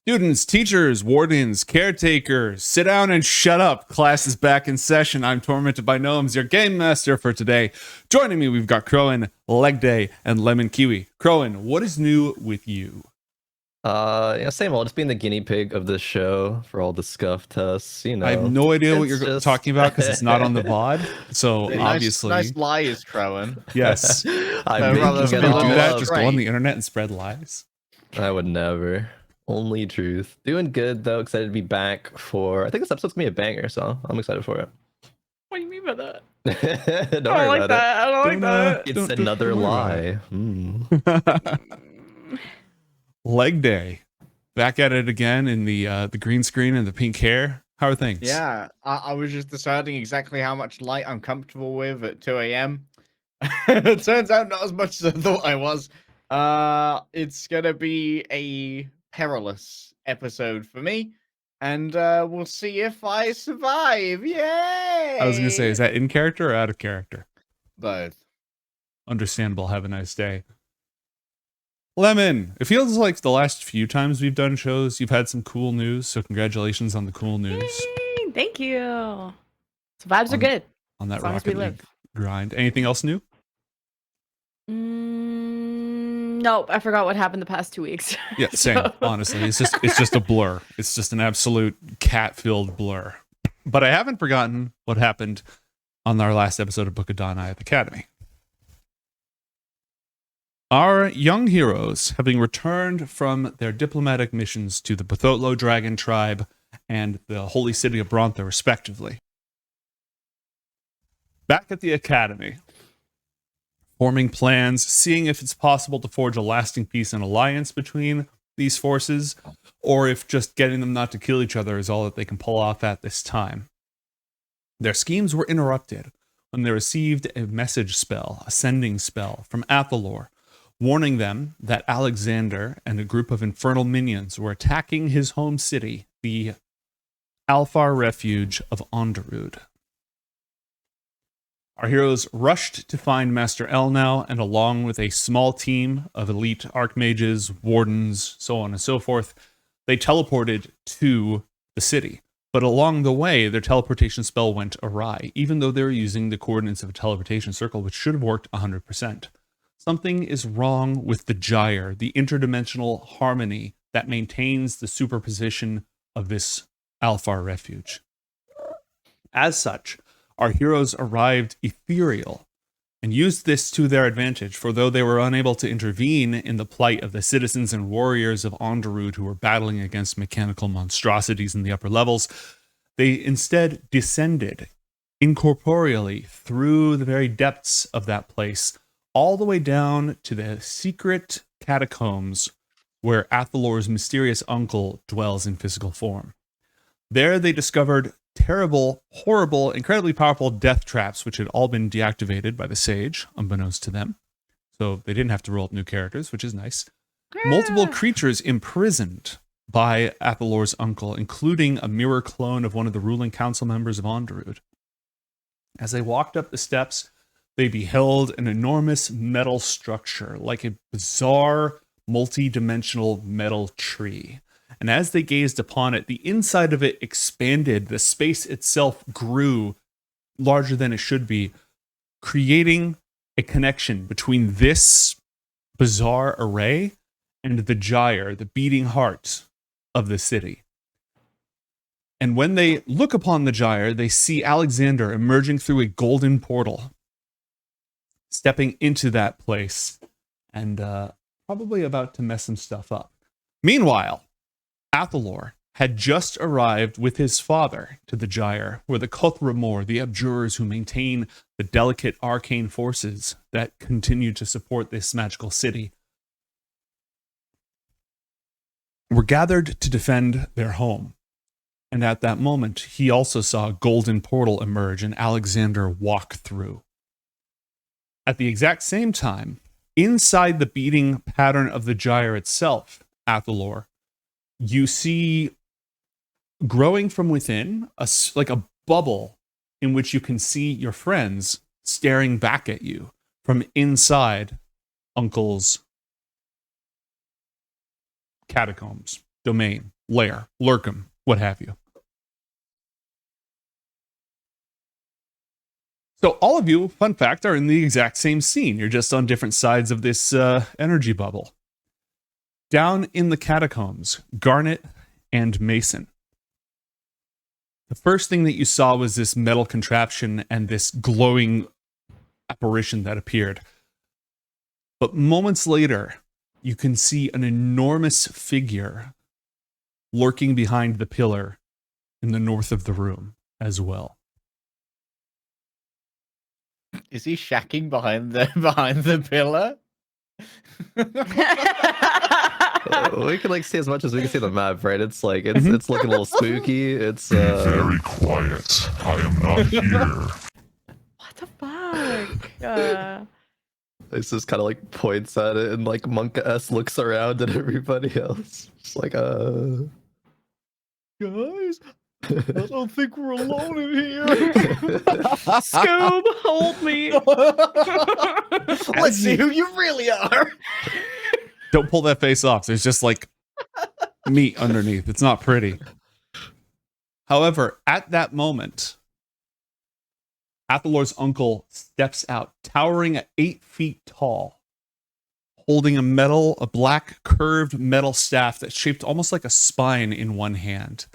Students, teachers, wardens, caretakers, sit down and shut up. Class is back in session. I'm Tormented by Gnomes, your game master for today. Joining me, we've got Crowan, Leg Day, and Lemon Kiwi. Crowan, what is new with you? Yeah, same old. Just being the guinea pig of this show for all the scuff tests, I have no idea what it's you're just- talking about because it's not on the VOD. So Nice- obviously, nice lies, Crowan. yes. I'm rather making Can it you all do that? up. Just go on the internet and spread lies? I would never. Only truth. Doing good though. Excited to be back for. I think this episode's gonna be a banger, so I'm excited for it. What do you mean by that? Don't I worry don't like about that. I don't like Don't, that. it. Don't- It's don't another worry about lie. Leg Day, back at it again in the green screen and the pink hair. How are things? Yeah, I was just deciding exactly how much light I'm comfortable with at 2 a.m. It turns out not as much as I thought I was. It's gonna be a perilous episode for me, and we'll see if I survive. Yay! I was gonna say, is that in character or out of character? both? Understandable. Have a nice day. Lemon, it feels like the last few times we've done shows, you've had some cool news. So congratulations on the cool news Yay, thank you. So vibes are On- good. on that As long as we Rocket League live. grind. Anything else new? Nope, I forgot what happened the past 2 weeks. Yeah, same. So- Honestly, it's just a blur. It's just an absolute cat-filled blur. But I haven't forgotten what happened on our last episode of Book of Dawn Ioth Academy. Our young heroes, having returned from their diplomatic missions to the Pathotlo Dragon Tribe and the Holy City of Brontha, respectively, back at the Academy, forming plans, seeing if it's possible to forge a lasting peace and alliance between these forces, or if just getting them not to kill each other is all that they can pull off at this time. Their schemes were interrupted when they received a message spell, a sending spell from Athalor, warning them that Alexander and a group of infernal minions were attacking his home city, the Alfar refuge of Onderud. Our heroes rushed to find Master Elnau, and along with a small team of elite archmages, wardens, so on and so forth, they teleported to the city. But along the way, their teleportation spell went awry, even though they were using the coordinates of a teleportation circle, which should have worked 100%. Something is wrong with the Gyre, the interdimensional harmony that maintains the superposition of this Alfar refuge. As such, our heroes arrived ethereal and used this to their advantage, for though they were unable to intervene in the plight of the citizens and warriors of Onderud who were battling against mechanical monstrosities in the upper levels, they instead descended incorporeally through the very depths of that place, all the way down to the secret catacombs where Athalor's mysterious uncle dwells in physical form. There they discovered terrible, horrible, incredibly powerful death traps, which had all been deactivated by the sage, unbeknownst to them. So they didn't have to roll up new characters, which is nice. Multiple creatures imprisoned by Athalor's uncle, including a mirror clone of one of the ruling council members of Onderud. As they walked up the steps, they beheld an enormous metal structure, like a bizarre, multi-dimensional metal tree. And as they gazed upon it, the inside of it expanded. The space itself grew larger than it should be, creating a connection between this bizarre array and the Gyre, the beating heart of the city. And when they look upon the Gyre, they see Alexander emerging through a golden portal, stepping into that place, and probably about to mess some stuff up. Meanwhile, Athalor had just arrived with his father to the Gyre, where the Kothramor, the abjurers who maintain the delicate arcane forces that continue to support this magical city, were gathered to defend their home. And at that moment, he also saw a golden portal emerge and Alexander walk through. At the exact same time, inside the beating pattern of the Gyre itself, Athalor, you see growing from within like a bubble in which you can see your friends staring back at you from inside Uncle's catacombs. domain, lair, lurkum, what have you. So all of you, fun fact, are in the exact same scene. You're just on different sides of this energy bubble. Down in the catacombs, Garnet and Mason. The first thing that you saw was this metal contraption and this glowing apparition that appeared. But moments later, you can see an enormous figure lurking behind the pillar in the north of the room as well. Is he shacking behind the pillar? We can like see as much as we can see the map, right? It's like it's looking a little spooky. It's Be very quiet. I am not here. What the fuck? It's just kind of like points at it, and like Monk S looks around at everybody else. Just like Guys, I don't think we're alone in here. Scoob, hold me. Let's see who you really are. Don't pull that face off. There's just like meat underneath. It's not pretty. However, at that moment, Athalor's uncle steps out, towering at 8 feet tall, holding a black curved metal staff that's shaped almost like a spine in one hand,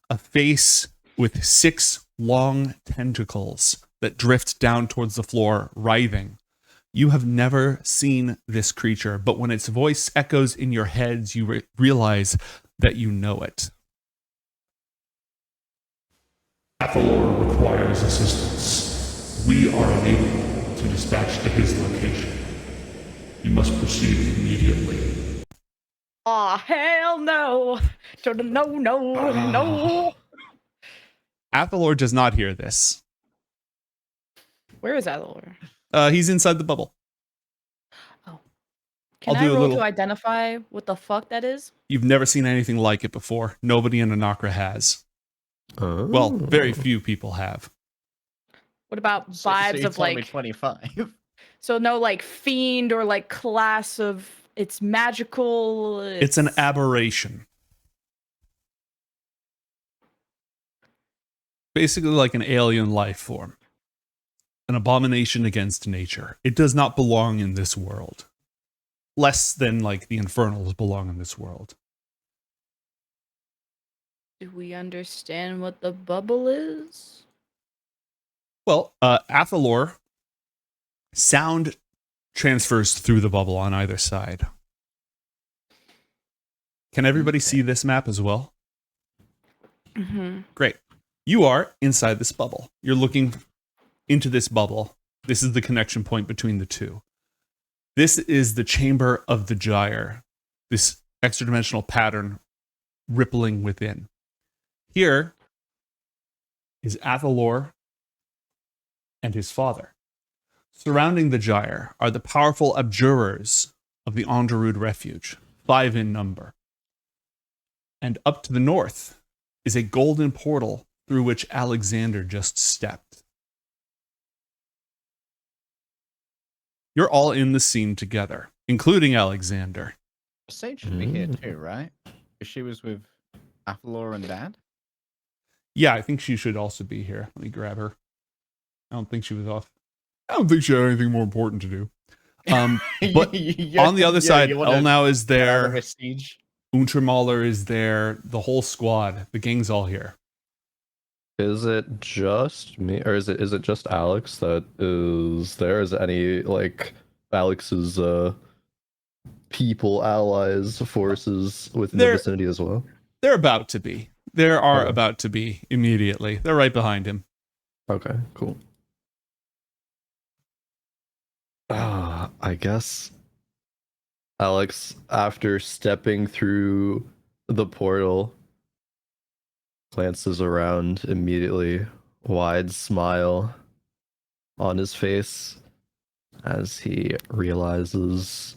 a face with 6 long tentacles that drift down towards the floor, writhing. You have never seen this creature, but when its voice echoes in your heads, you realize that you know it. Athalor requires assistance. We are unable to dispatch to his location. You must proceed immediately. Aw, hell no. No. Athalor does not hear this. Where is Athalor? He's inside the bubble. Can I'll I do a roll little- to identify what the fuck that is? You've never seen anything like it before. Nobody in Anacra has. oh. Well, very few people have. What about So vibes you of told me like 25. so no like fiend or like class of it's magical. It's an aberration. Basically like an alien life form. An abomination against nature. It does not belong in this world. Less than like the Infernals belong in this world. Do we understand what the bubble is? Well, Athalor, sound transfers through the bubble on either side. Can everybody see this map as well? Mm-hmm. Great. You are inside this bubble. You're looking into this bubble. This is the connection point between the two. This is the chamber of the Gyre, this extra-dimensional pattern rippling within. Here is Athalor and his father. Surrounding the Gyre are the powerful abjurers of the Onderud Refuge, 5 in number. And up to the north is a golden portal through which Alexander just stepped. You're all in the scene together, including Alexander. Sage should be here too, right? Because she was with Athalor and Dad. Yeah, I think she should also be here. Let me grab her. I don't think she was off. I don't think she had anything more important to do. But on the other side, Elnau is there. Untermaler is there. The whole squad. The gang's all here. Is it just me, or is it just Alex that is there? Is any like Alex's people, allies, forces within the vicinity as well? They're about to be. There are Okay. about to be immediately. They're right behind him. Okay, cool. I guess Alex, after stepping through the portal, glances around immediately, wide smile on his face as he realizes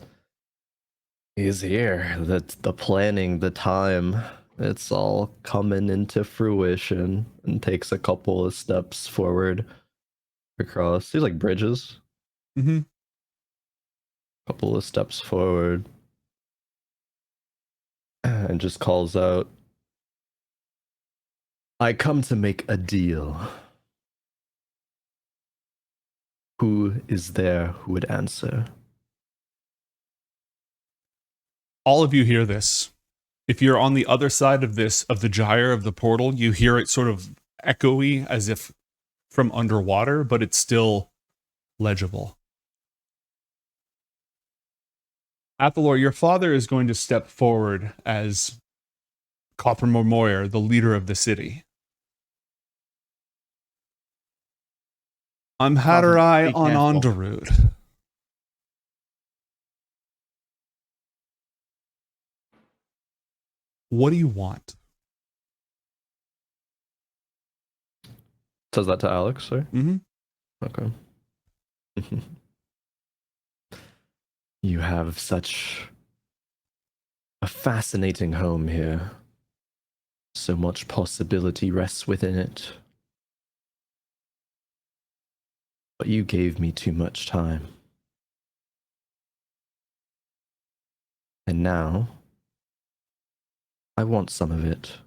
he's here. That the planning, the time, it's all coming into fruition, and takes a couple of steps forward across these like bridges. Mm-hmm. Couple of steps forward. and just calls out, I come to make a deal. Who is there who would answer? All of you hear this. If you're on the other side of this, of the gyre of the portal, you hear it sort of echoey as if from underwater, but it's still legible. Athalor, your father is going to step forward as Copper Moir, the leader of the city. I'm Hadarai Be on careful. Onderud. What do you want? Says that to Alex, sir? Mm-hmm. Okay. You have such a fascinating home here. So much possibility rests within it. But you gave me too much time. And now, I want some of it.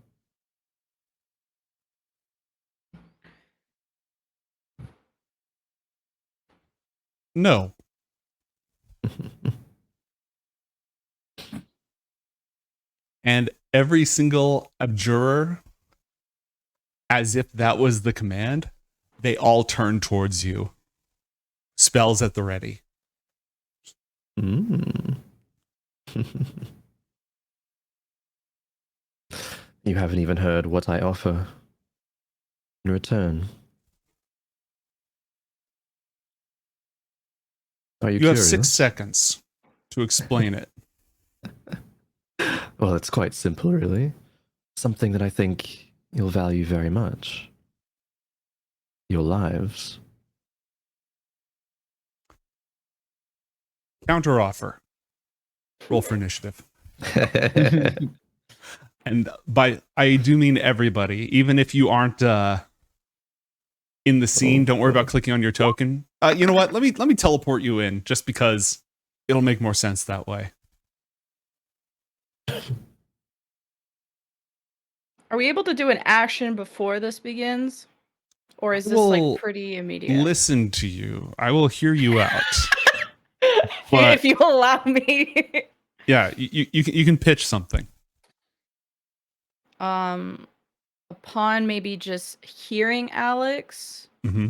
No. And every single abjurer, as if that was the command, they all turn towards you. Spells at the ready. Mm. You haven't even heard what I offer in return. Are you You have curious? 6 seconds to explain it. Well, it's quite simple, really. Something that I think you'll value very much. Your lives. Counter offer. Roll for initiative. And by I do mean everybody, even if you aren't in the scene. Don't worry about clicking on your token. You know what? Let me teleport you in, just because it'll make more sense that way. Are we able to do an action before this begins? Or is this Well, like pretty immediate? Listen to you. I will hear you out. But- if you allow me. Yeah, you can pitch something. Upon maybe just hearing Alex, Mm-hmm.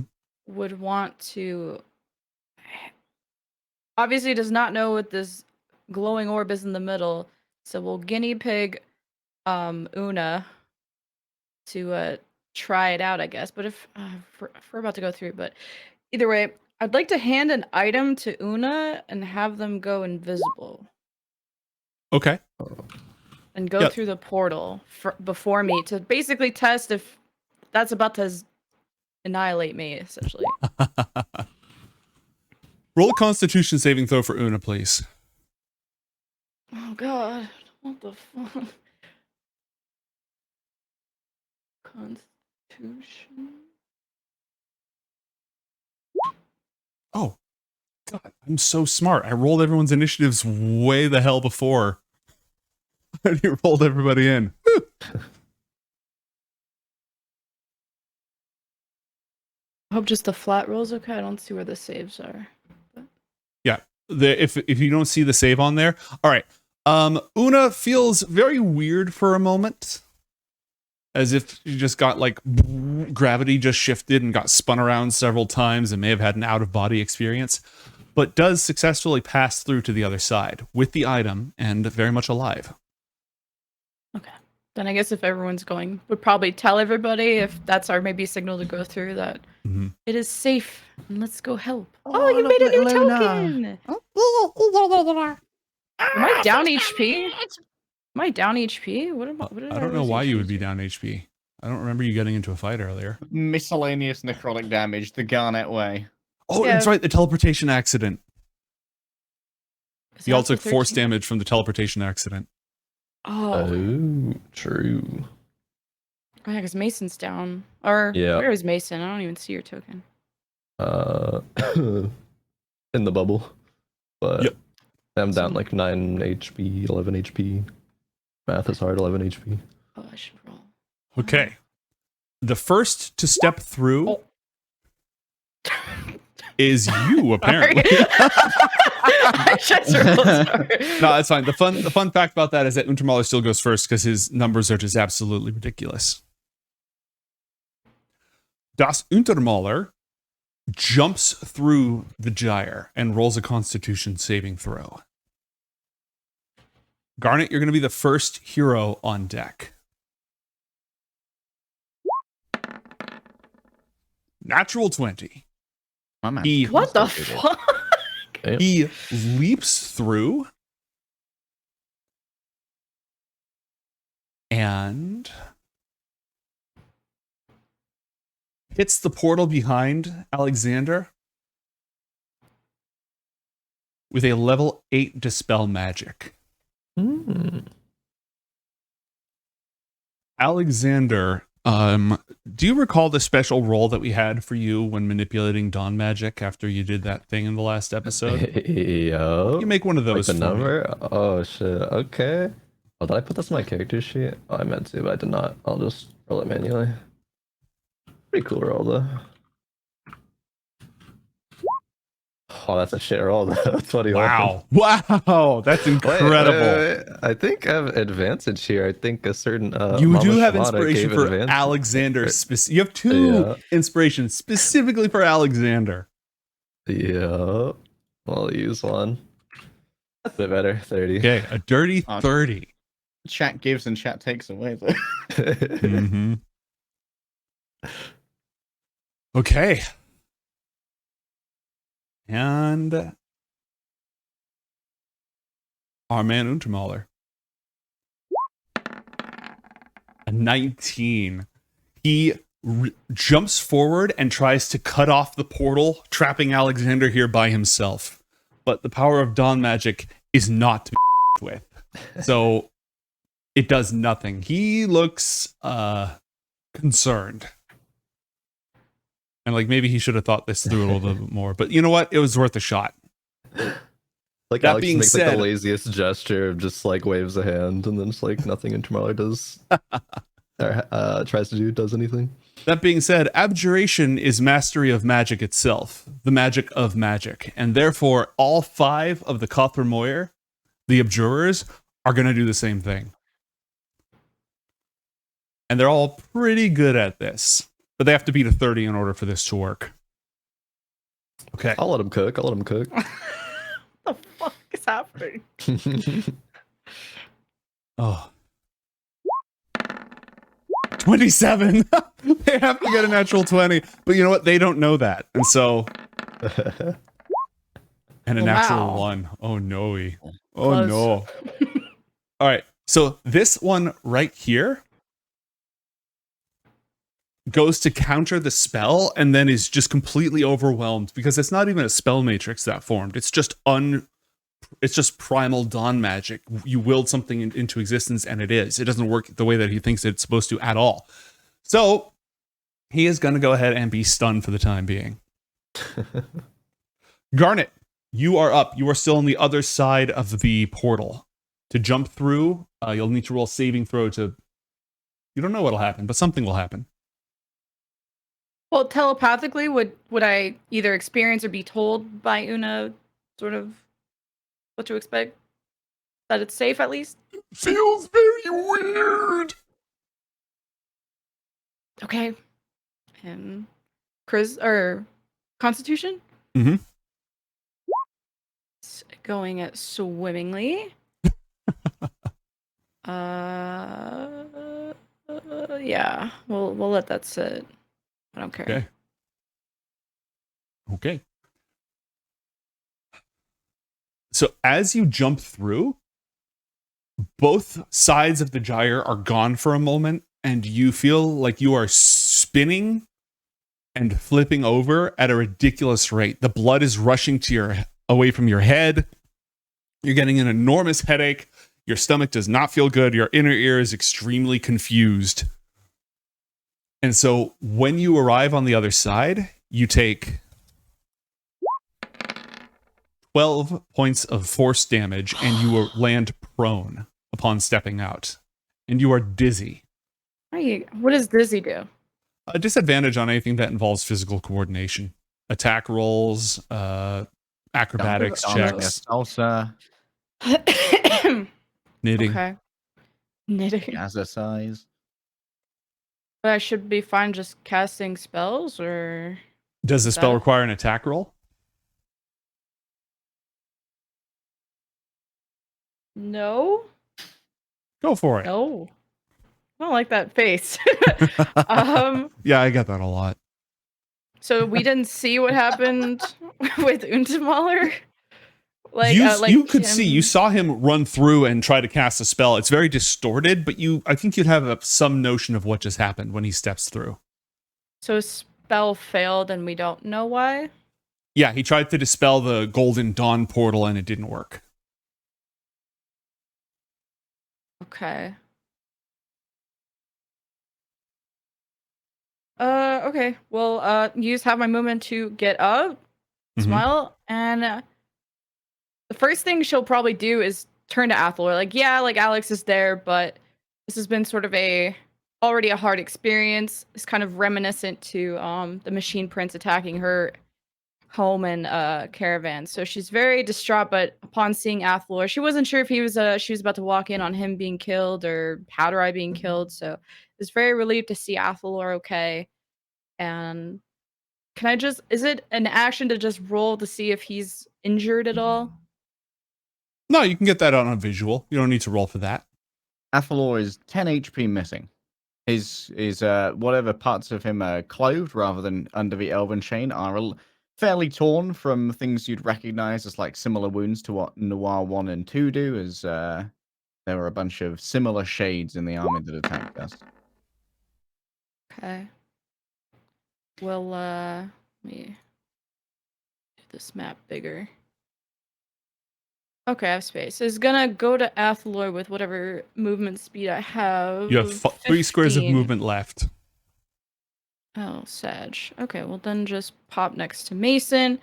would want to obviously does not know what this glowing orb is in the middle, so we'll guinea pig Una to try it out, I guess. But if we're about to go through, but either way, I'd like to hand an item to Una and have them go invisible Okay. and go through the portal before me to basically test if that's about to annihilate me, essentially. Roll a Constitution saving throw for Una, please. Oh god, what the fuck? Constitution. Oh, God, I'm so smart. I rolled everyone's initiatives way the hell before. And you rolled everybody in. Whew. I hope just the flat rolls okay. I don't see where the saves are. Yeah, if you don't see the save on there, all right. Una feels very weird for a moment, as if she just got like gravity just shifted and got spun around several times and may have had an out of body experience, but does successfully pass through to the other side with the item and very much alive. Okay. Then I guess if everyone's going, would probably tell everybody if that's our maybe signal to go through that it is safe and let's go help. Oh, you made a new token. Am I down HP? Am I down HP? What did I don't know lose why you HP would be to? down HP. I don't remember you getting into a fight earlier. Miscellaneous necrotic damage, the Garnet way. Oh, Yeah. that's right, the teleportation accident. Is You all that the took force 13? damage from the teleportation accident. Oh, Oh, true. yeah, because Mason's down. Or Yeah. where is Mason? I don't even see your token. In the bubble. But Yep. I'm down like 9 HP, 11 HP. Math is hard. 11 HP. Oh, I should roll. Okay. The first to step through Oh. is you, apparently. I just rolled, sorry. No, it's fine. The fun fact about that is that Untermaler still goes first because his numbers are just absolutely ridiculous. Das Untermaler jumps through the gyre and rolls a Constitution saving throw. Garnet, you're going to be the first hero on deck. Natural 20. My man. He, What the fuck? he leaps through and hits the portal behind Alexander with a level 8 Dispel Magic. Alexander, do you recall the special roll that we had for you when manipulating Dawn Magic after you did that thing in the last episode? Yo. You make one of Like those the for me. number? Oh shit. Okay. Oh, did I put this in my character sheet? Oh, I meant to, but I did not. I'll just roll it manually. Pretty cool roll though. Oh, that's a shit roll though. 21. Wow, that's incredible. Wait. I think I have advantage here. I think a certain You Mama do have Shmata inspiration gave for advantage. Alexander. You have two inspirations specifically for Alexander. Yeah. I'll use one. That's a bit better. 30. Okay, a dirty Oh, 30. Chat gives and chat takes away. Though. Mm-hmm. Okay. And our man Untermaler. A 19. He jumps forward and tries to cut off the portal, trapping Alexander here by himself. But the power of Dawn Magic is not to be with. So it does nothing. He looks concerned. And like maybe he should have thought this through a little bit more. But you know what? It was worth a shot. Like That Alex being makes like said- the laziest gesture of just like waves a hand and then it's like nothing Intermaler does or tries to do does anything. That being said, abjuration is mastery of magic itself, the magic of magic. And therefore, all 5 of the Kothra Moir, the abjurers, are going to do the same thing. And they're all pretty good at this. But they have to beat a 30 in order for this to work. Okay. I'll let him cook. I'll let him cook. What the fuck is happening? Oh. 27. They have to get a natural 20. But you know what? They don't know that. And so... And a natural Wow. 1. Oh, no. Oh, Close. no. All right. So this one right here goes to counter the spell and then is just completely overwhelmed because it's not even a spell matrix that formed. It's just primal dawn magic. You willed something into existence and it is. It doesn't work the way that he thinks it's supposed to at all. So he is going to go ahead and be stunned for the time being. Garnet, you are up. You are still on the other side of the portal. To jump through, you'll need to roll a saving throw to... You don't know what'll happen, but something will happen. Well, telepathically, would I either experience or be told by Una sort of what to expect? That it's safe at least? Feels very weird. Okay. Chris or Constitution? Mhm. It's going at swimmingly. Yeah. We'll let that sit. I don't care. Okay. Okay. So as you jump through, both sides of the gyre are gone for a moment, and you feel like you are spinning and flipping over at a ridiculous rate. The blood is rushing to away from your head. You're getting an enormous headache. Your stomach does not feel good. Your inner ear is extremely confused. And so when you arrive on the other side, you take 12 points of force damage and you will land prone upon stepping out. and you are dizzy. What does Dizzy do? A disadvantage on anything that involves physical coordination. Attack rolls, acrobatics checks, salsa, knitting. Okay. Knitting. exercise. But I should be fine just casting spells, or Does the Is spell that- require an attack roll? no? Go for it. No. I don't like that face. Yeah, I get that a lot. So we didn't see what happened with Untamaler. You could see, you him- saw him run through and try to cast a spell. It's very distorted, but I think you'd have some notion of what just happened when he steps through. So a spell failed, and we don't know why. Yeah, he tried to dispel the Golden Dawn portal and it didn't work. Okay. Okay. Well, you just have my movement to get up, Mhm. smile, and the first thing she'll probably do is turn to Athalor. Like, yeah, like Alex is there, but this has been sort of already a hard experience. It's kind of reminiscent to the Machine Prince attacking her home and caravan. So she's very distraught, but upon seeing Athalor, she wasn't sure if she was about to walk in on him being killed or Powder Eye being killed. So was very relieved to see Athalor okay. And is it an action to just roll to see if he's injured at all? No, you can get that on a visual. You don't need to roll for that. Athalor is 10 HP missing. His whatever parts of him are clothed rather than under the elven chain are fairly torn from things you'd recognize as like similar wounds to what Noir 1 and 2 do, as there were a bunch of similar shades in the army that attacked us. Okay. Well, let me do this map bigger. Okay, I have space. It's gonna go to Athalor with whatever movement speed I have. You have 3 squares of 15. movement left. Oh, Sag. Okay, well then just pop next to Mason.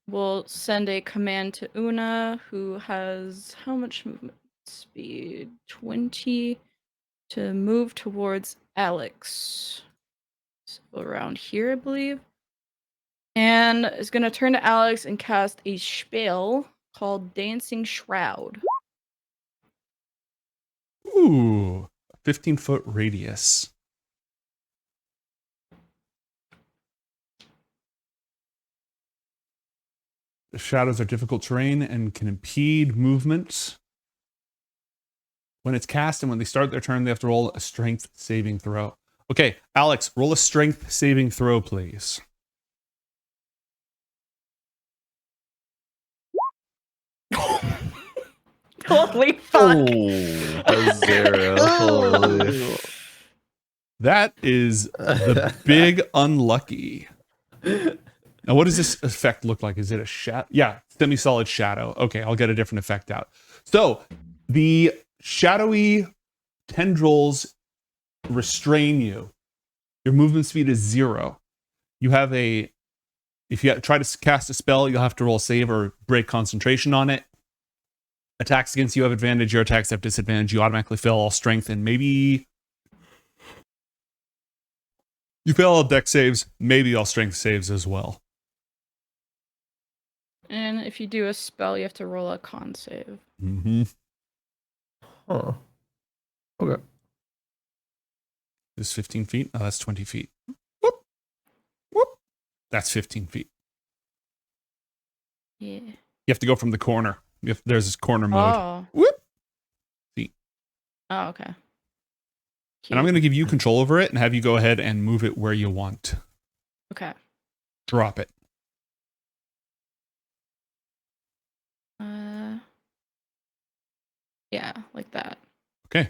We'll send a command to Una, who has how much movement speed? 20 to move towards Alex. So around here, I believe. And is going to turn to Alex and cast a spell called Dancing Shroud. Ooh, 15-foot radius. The shadows are difficult terrain and can impede movement. When it's cast and when they start their turn, they have to roll a strength saving throw. Okay, Alex, roll a strength saving throw, please. Holy fuck! A 0. Holy. That is the big unlucky. Now, what does this effect look like? Is it a shadow? Yeah, semi-solid shadow. Okay, I'll get a different effect out. So, the shadowy tendrils restrain you. Your movement speed is 0. You have if you try to cast a spell, you'll have to roll save or break concentration on it. Attacks against you have advantage. Your attacks have disadvantage. You automatically fail all strength, and maybe you fail all dex saves, maybe all strength saves as well. And if you do a spell, you have to roll a con save. Mm-hmm. Huh. Okay. This is 15 feet. Oh, that's 20 feet. Whoop. Whoop. That's 15 feet. Yeah. You have to go from the corner. There's this corner mode. Oh. Whoop. See. Oh, okay. And I'm going to give you control over it and have you go ahead and move it where you want. Okay. Drop it. Yeah, like that. Okay.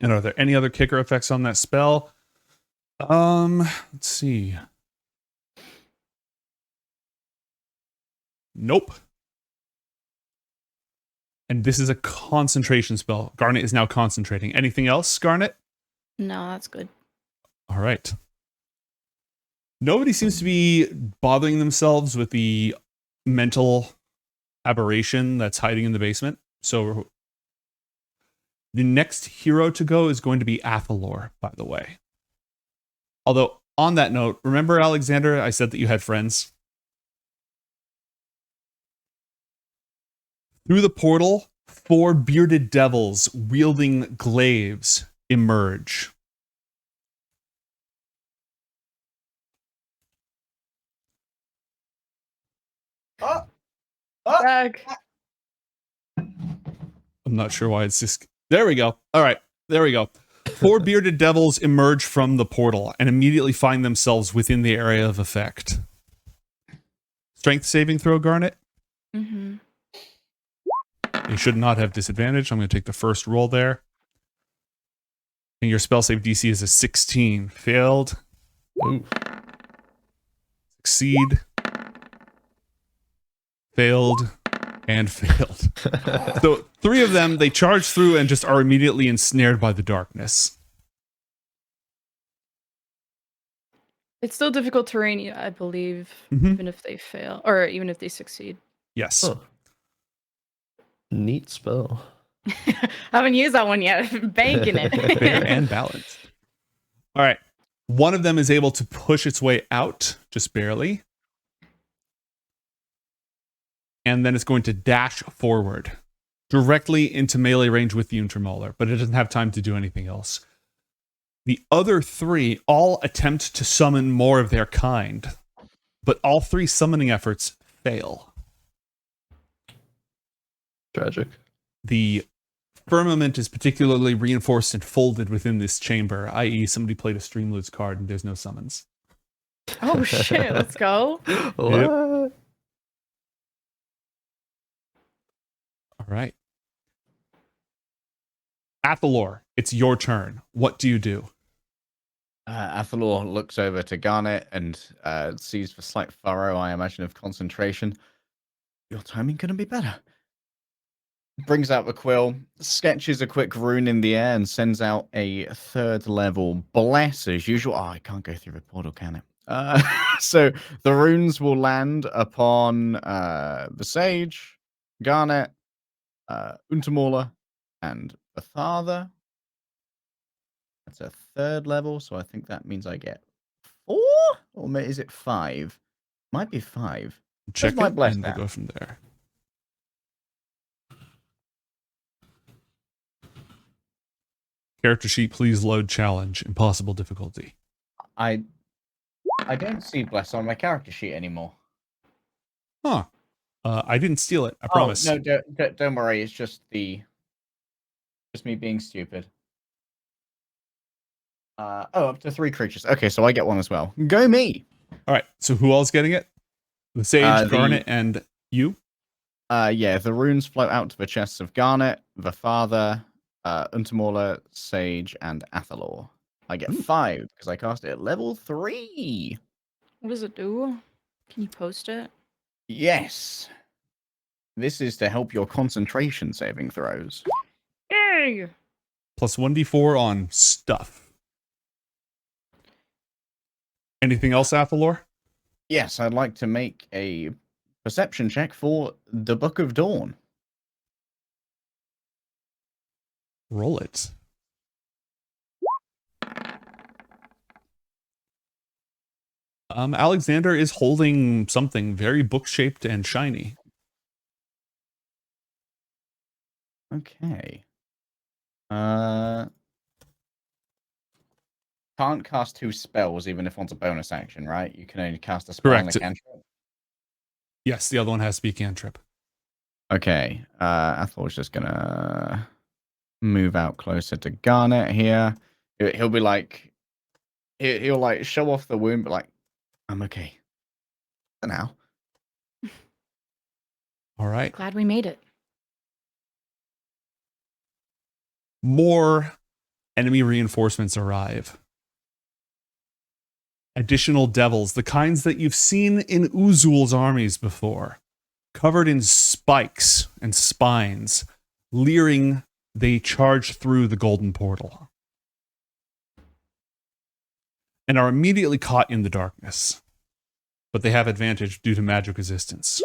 And are there any other kicker effects on that spell? Let's see. Nope. And this is a concentration spell. Garnet is now concentrating. Anything else, Garnet? No, that's good. All right. Nobody seems to be bothering themselves with the mental aberration that's hiding in the basement. So The next hero to go is going to be Athalor, by the way. Although, on that note, remember, Alexander, I said that you had friends? Through the portal, 4 bearded devils wielding glaives emerge. Oh, Back. I'm not sure why it's just... There we go. All right. There we go. 4 bearded devils emerge from the portal and immediately find themselves within the area of effect. Strength saving throw, Garnet? Mm-hmm. You should not have disadvantage. I'm going to take the first roll there. And your spell save DC is a 16. Failed. Ooh. Succeed. Failed. And failed. So 3 of them, they charge through and just are immediately ensnared by the darkness. It's still difficult terrain, I believe, Mhm. even if they fail, or even if they succeed. Yes. Huh. Neat spell. Haven't used that one yet. Banking it. Fair and balanced. All right. One of them is able to push its way out, just barely. And then it's going to dash forward, directly into melee range with the Intermolar, but it doesn't have time to do anything else. The other 3 all attempt to summon more of their kind, but all 3 summoning efforts fail. Tragic. The firmament is particularly reinforced and folded within this chamber, i.e. somebody played a Streamloots card and there's no summons. Oh shit, let's go. What? All right. Athalor, it's your turn. What do you do? Athalor looks over to Garnet and sees the slight furrow, I imagine, of concentration. Your timing couldn't be better. Brings out the quill, sketches a quick rune in the air, and sends out a 3rd level bless as usual. Oh, I can't go through the portal, can it? So the runes will land upon the Sage, Garnet, Untermola, and the Father. That's a 3rd level, so I think that means I get 4? Or is it 5? Might be 5. Check my it, bless and we'll down? go from there. Character sheet, please load challenge. Impossible difficulty. I don't see bless on my character sheet anymore. Huh. I didn't steal it. I promise. Oh, no, don't worry. It's just me being stupid. Up to 3 creatures. Okay, so I get 1 as well. Go me. All right. So who else getting it? The Sage, Garnet, and you? Yeah, the runes float out to the chests of Garnet, the Father, Untermola, Sage, and Athalor. I get 5 because I cast it at level 3. What does it do? Can you post it? Yes. This is to help your concentration saving throws. Yay! Plus 1d4 on stuff. Anything else, Athalor? Yes, I'd like to make a perception check for the Book of Dawn. Roll it. Alexander is holding something very book-shaped and shiny. Okay. Can't cast 2 spells even if one's a bonus action, right? You can only cast a spell and a Correct. cantrip. Yes, the other one has to be cantrip. Okay. Athalor's just gonna move out closer to Garnet here. He'll be like, he'll like show off the wound, but like, I'm okay for now. All right. Glad we made it. More enemy reinforcements arrive. Additional devils, the kinds that you've seen in Uzul's armies before, covered in spikes and spines, leering, they charge through the golden portal and are immediately caught in the darkness, but they have advantage due to magic resistance.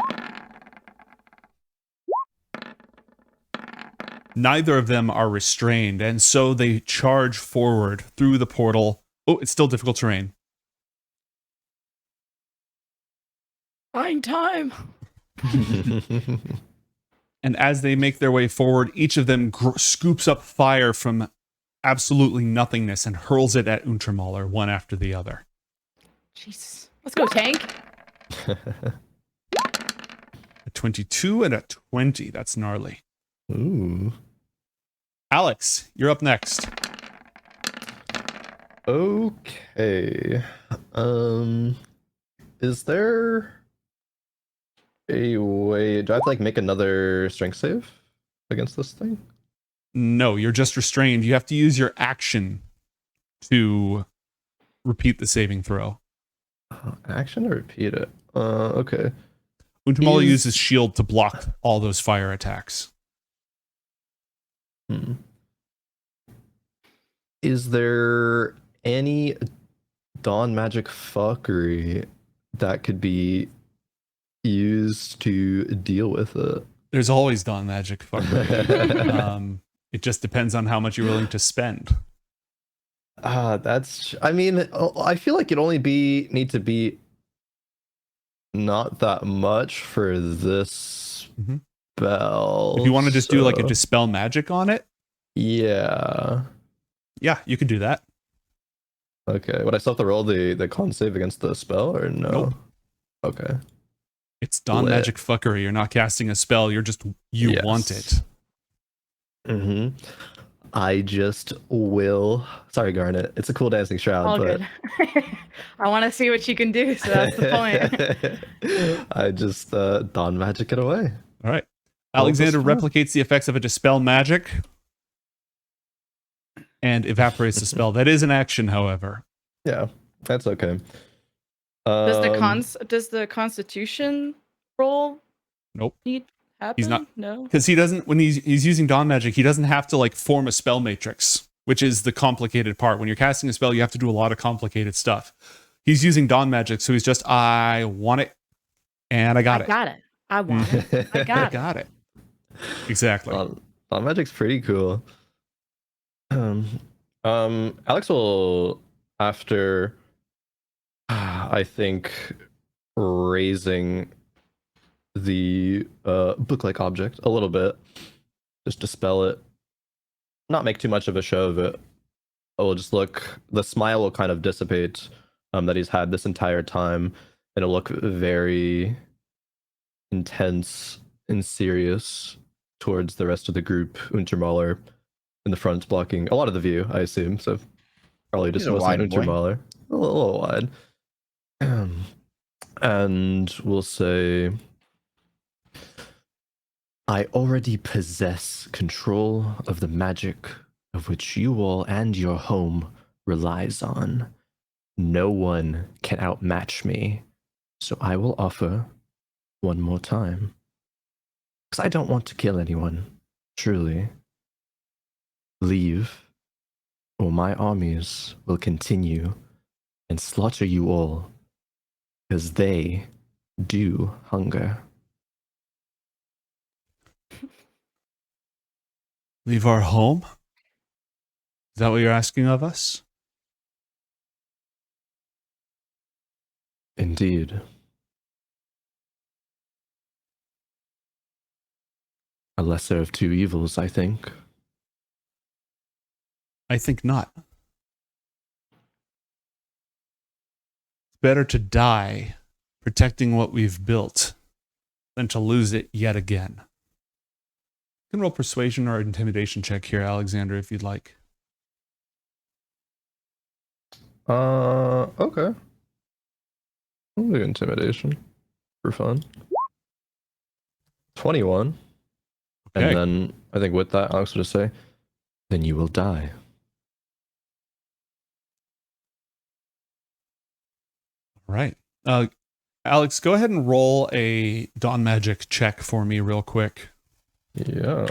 Neither of them are restrained, and so they charge forward through the portal. Oh, it's still difficult terrain. Buying time. And as they make their way forward, each of them scoops up fire from absolutely nothingness and hurls it at Untermaler, one after the other. Jesus. Let's go, tank. A 22 and a 20. That's gnarly. Ooh. Alex, you're up next. Okay. Is there a way? Do I have to like make another strength save against this thing? No, you're just restrained. You have to use your action to repeat the saving throw. Action or repeat it? Okay. Untermaler uses shield to block all those fire attacks. Is there any dawn magic fuckery that could be used to deal with it? There's always dawn magic. It just depends on how much you're willing to spend. I mean, I feel like it'd only need to be not that much for this spell. If you want to just do like a dispel magic on it, yeah, you could do that. Okay, would I still have to roll the con save against the spell or no? Nope. Okay. It's dawn magic fuckery. You're not casting a spell. You're just want it. I just will. Sorry, Garnet. It's a cool dancing shroud. All but... good. I want to see what you can do, so that's the point. I just dawn magic it away. All right. Alexander replicates the effects of a dispel magic and evaporates the spell. That is an action, however. Yeah, that's okay. Does the Constitution roll? Nope. Need happen? He's not. No. Because he doesn't. When he's using dawn magic, he doesn't have to like form a spell matrix, which is the complicated part. When you're casting a spell, you have to do a lot of complicated stuff. He's using dawn magic, so he's just, I want it, and I got it. I want it. I got it. Exactly. Dawn magic's pretty cool. Alex will, after I think raising the book-like object a little bit, just dispel it, not make too much of a show of it. It will just look, the smile will kind of dissipate that he's had this entire time, and it'll look very intense and serious towards the rest of the group. Untermaler in the front blocking a lot of the view, I assume, so probably just mostly Untermaler. A little wide. And we'll say, I already possess control of the magic of which you all and your home relies on. No one can outmatch me, so I will offer one more time. Because I don't want to kill anyone, truly. Leave, or my armies will continue and slaughter you all, because they do hunger. Leave our home? Is that what you're asking of us? Indeed. A lesser of two evils, I think. I think not. It's better to die protecting what we've built than to lose it yet again. You can roll persuasion or intimidation check here, Alexander, if you'd like. Okay. I'll do intimidation for fun. 21. Okay. And then I think with that, Alex will just say, then you will die. All right. Alex, go ahead and roll a dawn magic check for me real quick. Yeah.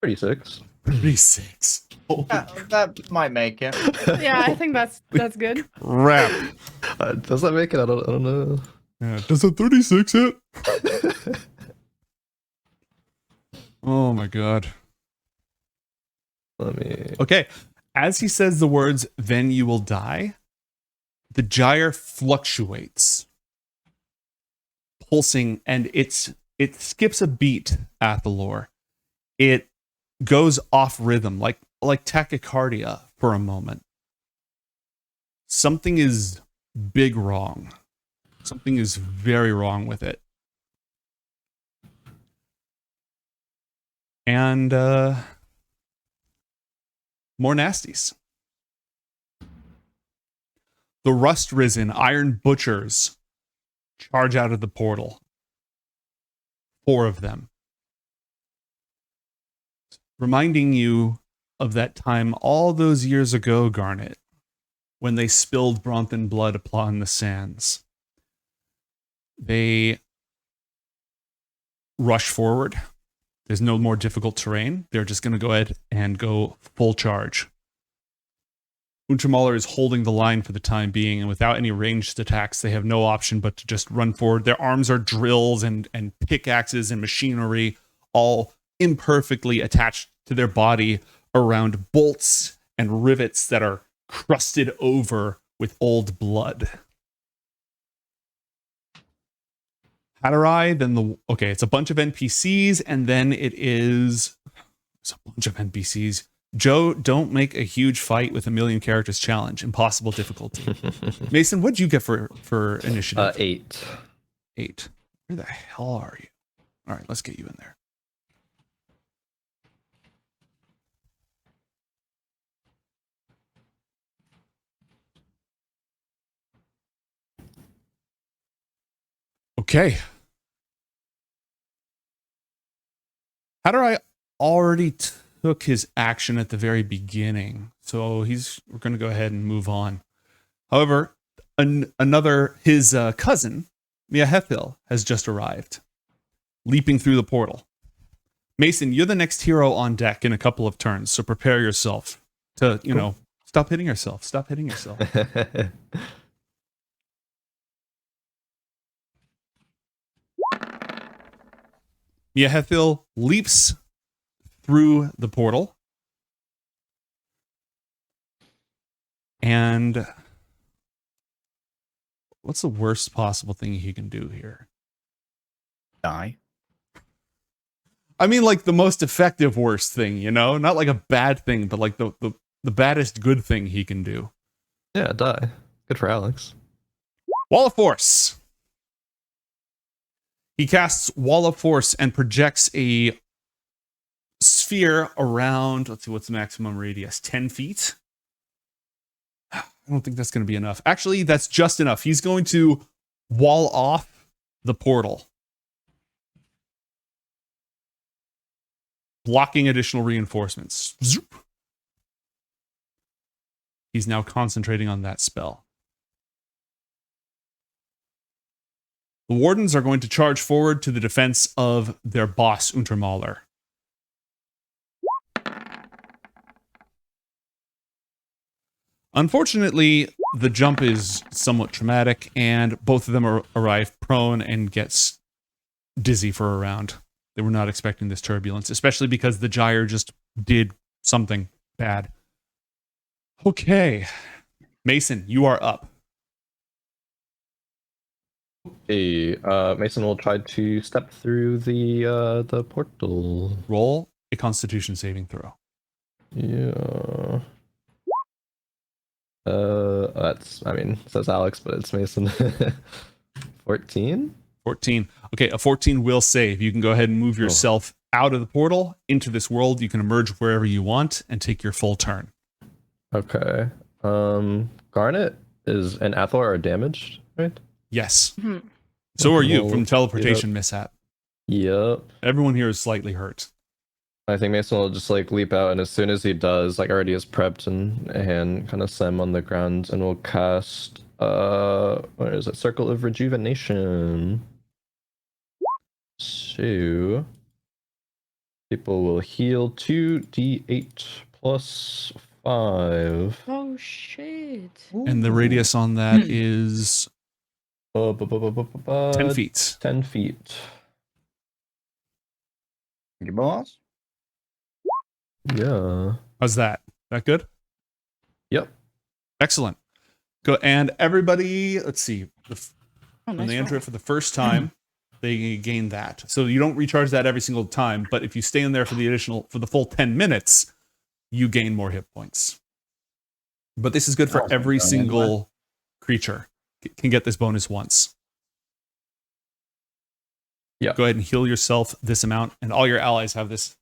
36. 36. That might make it. Yeah, I think that's good. Crap. Does that make it? I don't know. Yeah, does a 36 hit? Oh my god. Let me. Okay. As he says the words, then you will die, the gyre fluctuates, pulsing, and it skips a beat, Athalor. It goes off rhythm, like tachycardia for a moment. Something is big wrong. Something is very wrong with it. And more nasties. The rust-risen iron butchers charge out of the portal. 4 of them. Reminding you of that time all those years ago, Garnet, when they spilled Bronthan blood upon the sands. They rush forward. There's no more difficult terrain. They're just going to go ahead and go full charge. Untermaler is holding the line for the time being, and without any ranged attacks, they have no option but to just run forward. Their arms are drills and pickaxes and machinery, all imperfectly attached to their body around bolts and rivets that are crusted over with old blood. Hatterai, then okay, it's a bunch of NPCs, and then it's a bunch of NPCs. Joe, don't make a huge fight with a million characters challenge. Impossible difficulty. Mason, what'd you get for initiative? 8. 8. Where the hell are you? All right, let's get you in there. Okay. Hatterai already took his action at the very beginning, so we're going to go ahead and move on. However, his cousin, Miahethil, has just arrived, leaping through the portal. Mason, you're the next hero on deck in a couple of turns, so prepare yourself to, stop hitting yourself. Stop hitting yourself. Miahethil leaps through the portal. And what's the worst possible thing he can do here? Die. I mean, like the most effective worst thing, not like a bad thing, but like the baddest good thing he can do. Yeah, die. Good for Alex. Wall of Force. He casts Wall of Force and projects a sphere around, let's see, what's the maximum radius? 10 feet? I don't think that's going to be enough. Actually, that's just enough. He's going to wall off the portal, blocking additional reinforcements. Zoop. He's now concentrating on that spell. The Wardens are going to charge forward to the defense of their boss, Untermaler. Unfortunately, the jump is somewhat traumatic, and both of them arrive prone and gets dizzy for a round. They were not expecting this turbulence, especially because the Gyre just did something bad. Okay. Mason, you are up. Hey, Mason will try to step through the portal. Roll a Constitution saving throw. Yeah. It says Alex, but it's Mason. 14? 14. Okay, a 14 will save. You can go ahead and move yourself out of the portal into this world. You can emerge wherever you want and take your full turn. Okay. Garnet and Athalor are damaged, right? Yes. Mm-hmm. So are you from teleportation Yep. mishap. Yep. Everyone here is slightly hurt. I think Mason will just leap out, and as soon as he does, already is prepped and kind of slam on the ground, and we'll cast what is it? Circle of Rejuvenation. So people will heal 2d8 plus 5. Oh shit. And the radius on that is 10 feet. 10 feet. You boss? Yeah. How's that? That good? Yep. Excellent. Go and everybody. Let's see. When nice they enter roll. it for the first time, they gain that. So you don't recharge that every single time, but if you stay in there for the full 10 minutes, you gain more hit points. But this is good for Oh, every going single creature. Can get this bonus once. Yeah. Go ahead and heal yourself this amount, and all your allies have this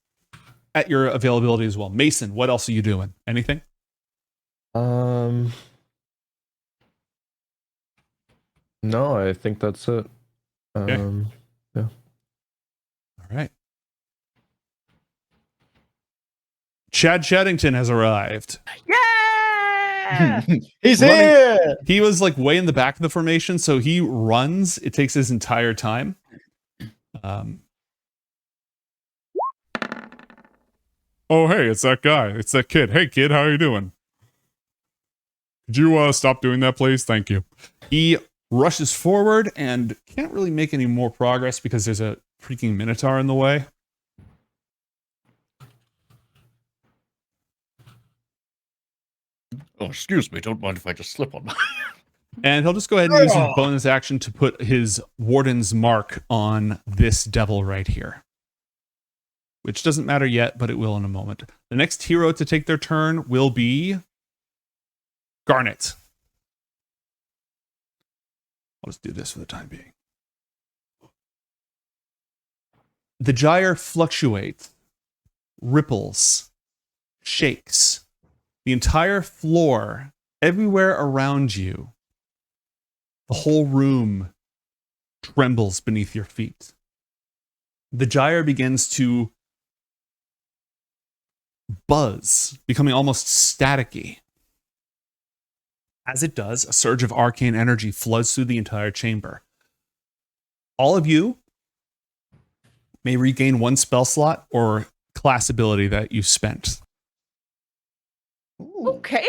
at your availability as well. Mason, what else are you doing? Anything? No, I think that's it. Okay. Yeah. All right. Chad Chaddington has arrived. Yeah! He's Running- here! He was like way in the back of the formation, so he runs. It takes his entire time. Oh, hey, it's that guy. It's that kid. Hey, kid, how are you doing? Could you stop doing that, please? Thank you. He rushes forward and can't really make any more progress because there's a freaking Minotaur in the way. Oh, excuse me. Don't mind if I just slip on. And he'll just go ahead and use his bonus action to put his Warden's mark on this devil right here. Which doesn't matter yet, but it will in a moment. The next hero to take their turn will be Garnet. I'll just do this for the time being. The gyre fluctuates, ripples, shakes. The entire floor, everywhere around you, the whole room trembles beneath your feet. The gyre begins to buzz, becoming almost staticky. As it does, a surge of arcane energy floods through the entire chamber. All of you may regain one spell slot or class ability that you spent. Okay.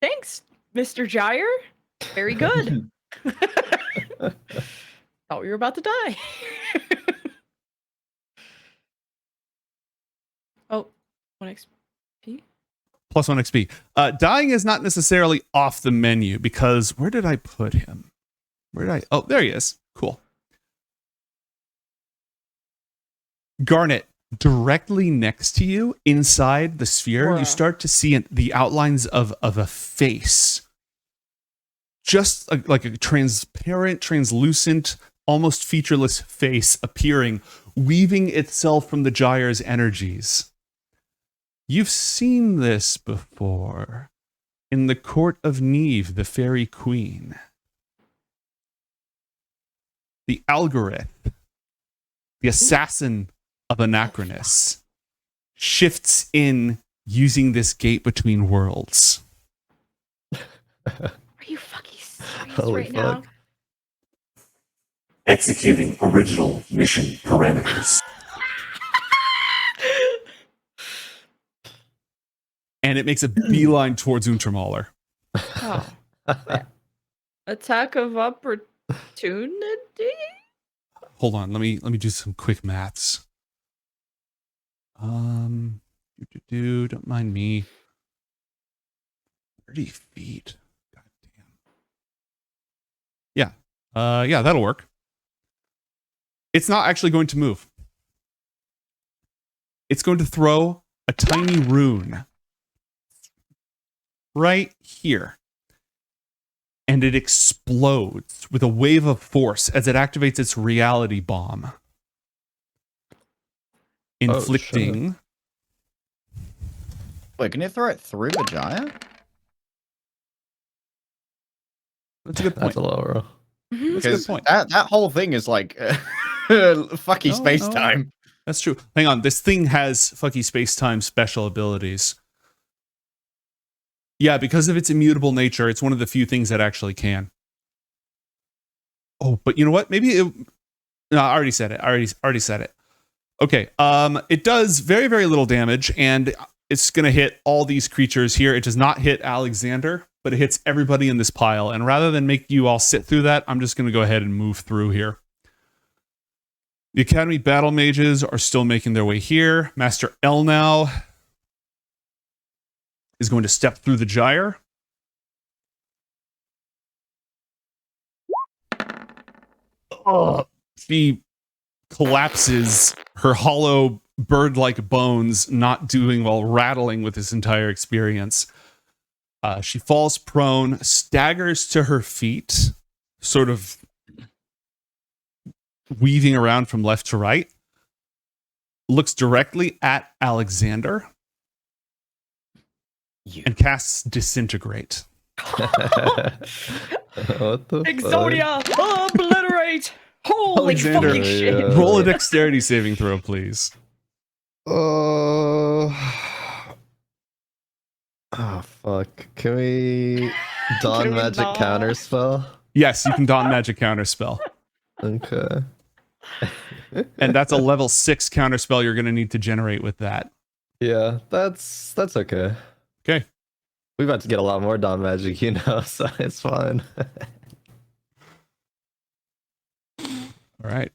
Thanks, Mr. Gyre. Very good. Thought we were about to die. Oh, 1 XP. Plus 1 XP. Dying is not necessarily off the menu because where did I put him? Oh, there he is. Cool. Garnet, directly next to you, inside the sphere, you start to see the outlines of a face. Just like a transparent, translucent, almost featureless face appearing, weaving itself from the gyre's energies. You've seen this before in the court of Neve, the fairy queen. The Algorith, the assassin of Anacronus, shifts in using this gate between worlds. Are you fucking serious Holy right now? fuck. Executing original mission parameters. And it makes a beeline towards Untermaler. Oh. Attack of opportunity? Hold on, let me do some quick maths. Don't mind me. 30 feet. God damn. Yeah. Yeah, that'll work. It's not actually going to move. It's going to throw a tiny rune right here. And it explodes with a wave of force as it activates its reality bomb. Inflicting... Wait, can you throw it through the giant? That's a good point. That's a lower. That's a good Because point. that whole thing is like fucky No, space no. time. That's true. Hang on. This thing has fucky space-time special abilities. Yeah, because of its immutable nature, it's one of the few things that actually can. Oh, but you know what? Maybe it... No, I already said it. I already said it. Okay. It does very, very little damage, and it's going to hit all these creatures here. It does not hit Alexander, but it hits everybody in this pile. And rather than make you all sit through that, I'm just going to go ahead and move through here. The Academy battle mages are still making their way here. Master L now is going to step through the gyre. She collapses, her hollow bird-like bones not doing well, rattling with this entire experience. She falls prone, staggers to her feet, sort of weaving around from left to right, looks directly at Alexander, and casts Disintegrate. What the fuck? Exodia, obliterate! Holy Alexander, fucking shit! Roll a dexterity saving throw, please. Oh, fuck. Can we don Can we magic not? counter spell? Yes, you can don magic counterspell. Okay. And that's a level 6 counterspell you're going to need to generate with that. Yeah, that's okay. Okay. We about to get a lot more Dawn magic, you know, so it's fine. All right.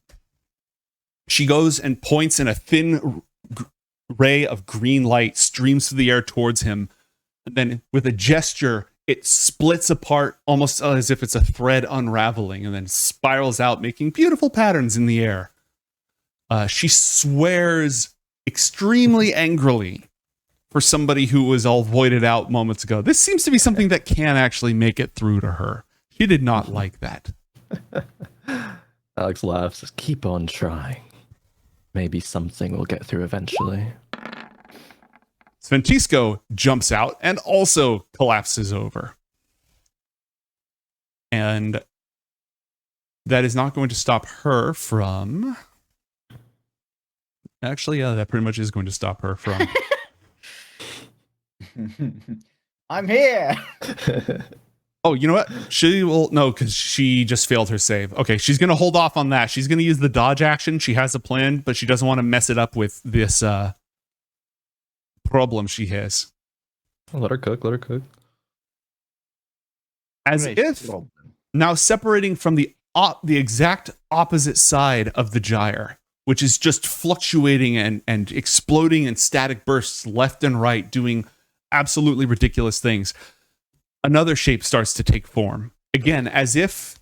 She goes and points, and a thin ray of green light streams through the air towards him. And then with a gesture, it splits apart almost as if it's a thread unraveling and then spirals out, making beautiful patterns in the air. She swears extremely angrily for somebody who was all voided out moments ago. This seems to be something that can actually make it through to her. She did not like that. Alex laughs, says, keep on trying. Maybe something will get through eventually. Sventisco jumps out and also collapses over. And that is not going to stop her from... Actually, that pretty much is going to stop her from... I'm here. Oh, you know what? She will... No, because she just failed her save. Okay, she's going to hold off on that. She's going to use the dodge action. She has a plan, but she doesn't want to mess it up with this problem she has. Let her cook, let her cook. As if now separating from the exact opposite side of the gyre, which is just fluctuating and exploding in static bursts left and right, doing absolutely ridiculous things. Another shape starts to take form. Again, as if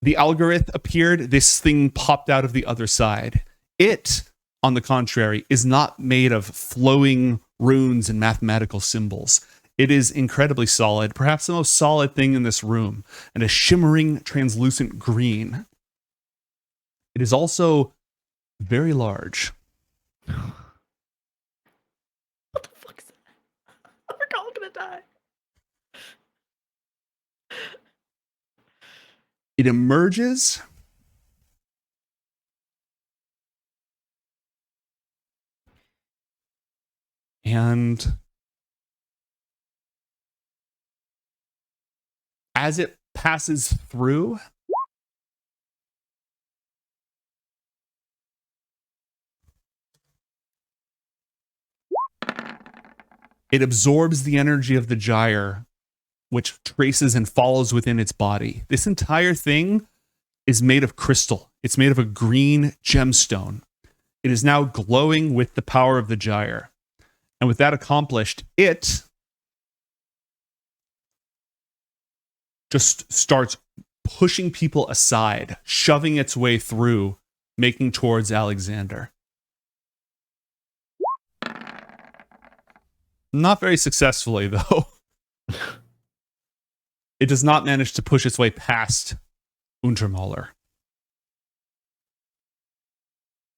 the algorithm appeared, this thing popped out of the other side. It, on the contrary, is not made of flowing runes and mathematical symbols. It is incredibly solid, perhaps the most solid thing in this room, and a shimmering, translucent green. It is also very large. What the fuck is that? We're all gonna die. It emerges and as it passes through, it absorbs the energy of the gyre, which traces and follows within its body. This entire thing is made of crystal. It's made of a green gemstone. It is now glowing with the power of the gyre. And with that accomplished, it just starts pushing people aside, shoving its way through, making towards Alexander. Not very successfully, though. It does not manage to push its way past Untermaler.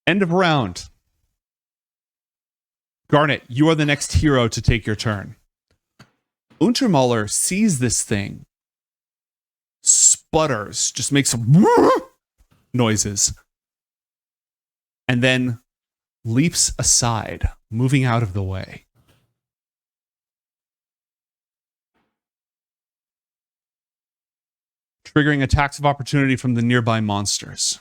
End of round. Garnet, you are the next hero to take your turn. Untermaler sees this thing, sputters, just makes some noises, and then leaps aside, moving out of the way. Triggering attacks of opportunity from the nearby monsters.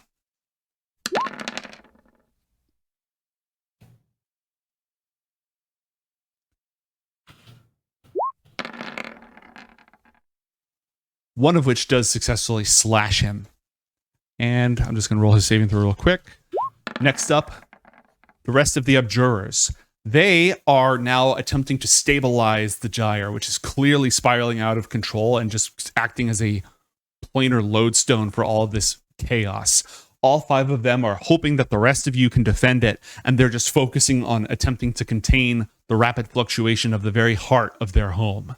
One of which does successfully slash him. And I'm just going to roll his saving throw real quick. Next up, the rest of the abjurers. They are now attempting to stabilize the gyre, which is clearly spiraling out of control and just acting as a planar lodestone for all of this chaos. All 5 of them are hoping that the rest of you can defend it, and they're just focusing on attempting to contain the rapid fluctuation of the very heart of their home.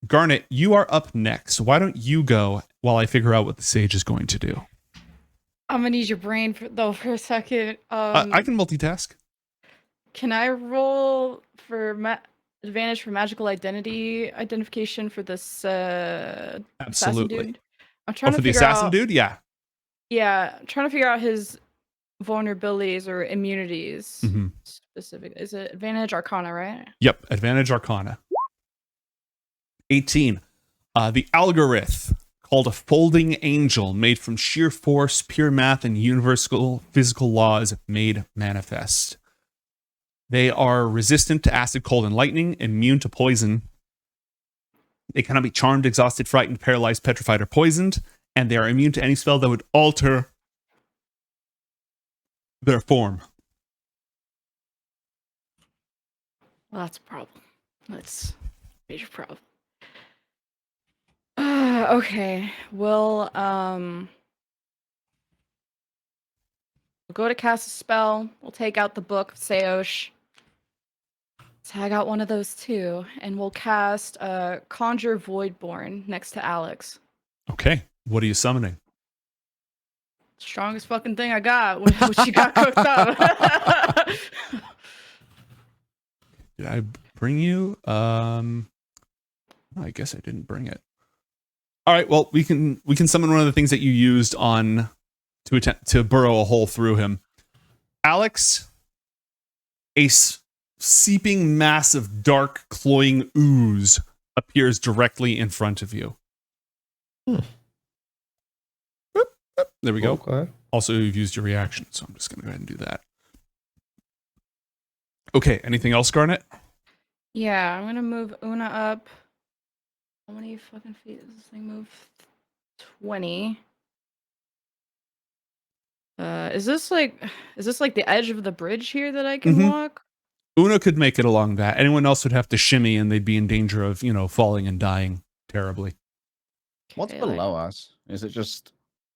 Garnet, you are up next. Why don't you go while I figure out what the sage is going to do? I'm gonna need your brain for a second. I can multitask. Can I roll for advantage for magical identification for this assassin Absolutely. dude? I'm trying to For the figure assassin out. dude? Yeah. Yeah, I'm trying to figure out his vulnerabilities or immunities. Mhm. Specific. Is it advantage arcana, right? Yep. Advantage Arcana. 18. The algorithm, called a folding angel, made from sheer force, pure math, and universal physical laws made manifest. They are resistant to acid, cold, and lightning, immune to poison. They cannot be charmed, exhausted, frightened, paralyzed, petrified, or poisoned, and they are immune to any spell that would alter their form. Well, that's a problem. That's a major problem. Okay. We'll go to cast a spell. We'll take out the book of Seosh. Tag out one of those too, and we'll cast Conjure Voidborn next to Alex. Okay. What are you summoning? Strongest fucking thing I got. What you got cooked up? Did I bring you? I guess I didn't bring it. All right. Well, we can summon one of the things that you used on to attempt to burrow a hole through him. Alex, a seeping mass of dark, cloying ooze appears directly in front of you. Boop, boop. There we go. Okay. Also, you've used your reaction, so I'm just going to go ahead and do that. Okay. Anything else, Garnet? Yeah, I'm gonna move Una up. How many fucking feet does this thing move? 20. Is this like the edge of the bridge here that I can Mhm. walk? Una could make it along that. Anyone else would have to shimmy, and they'd be in danger of, falling and dying terribly. What's Okay, below us? Is it just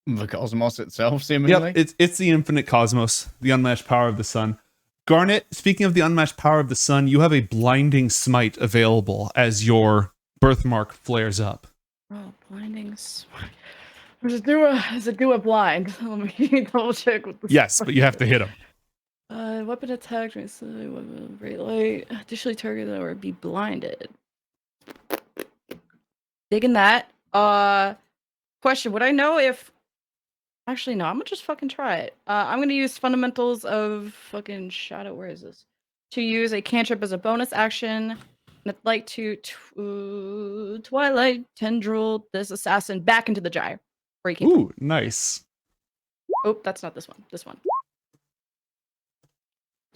the cosmos itself, seemingly? Yep, it's the infinite cosmos, the unmatched power of the sun. Garnet, speaking of the unmatched power of the sun, you have a blinding smite available as your birthmark flares up. Oh, blinding smite. Does it do a blind? Let me double check with this. Yes, but you have to hit him. Weapon attack, great light. Additionally targeted or be blinded. Digging that. Question, would I know if... Actually, no, I'm gonna just fucking try it. I'm gonna use fundamentals of fucking shadow. Where is this? To use a cantrip as a bonus action. And I'd like to Twilight Tendril this assassin back into the gyre. Where he came from. Ooh, nice. Oh, that's not this one. This one.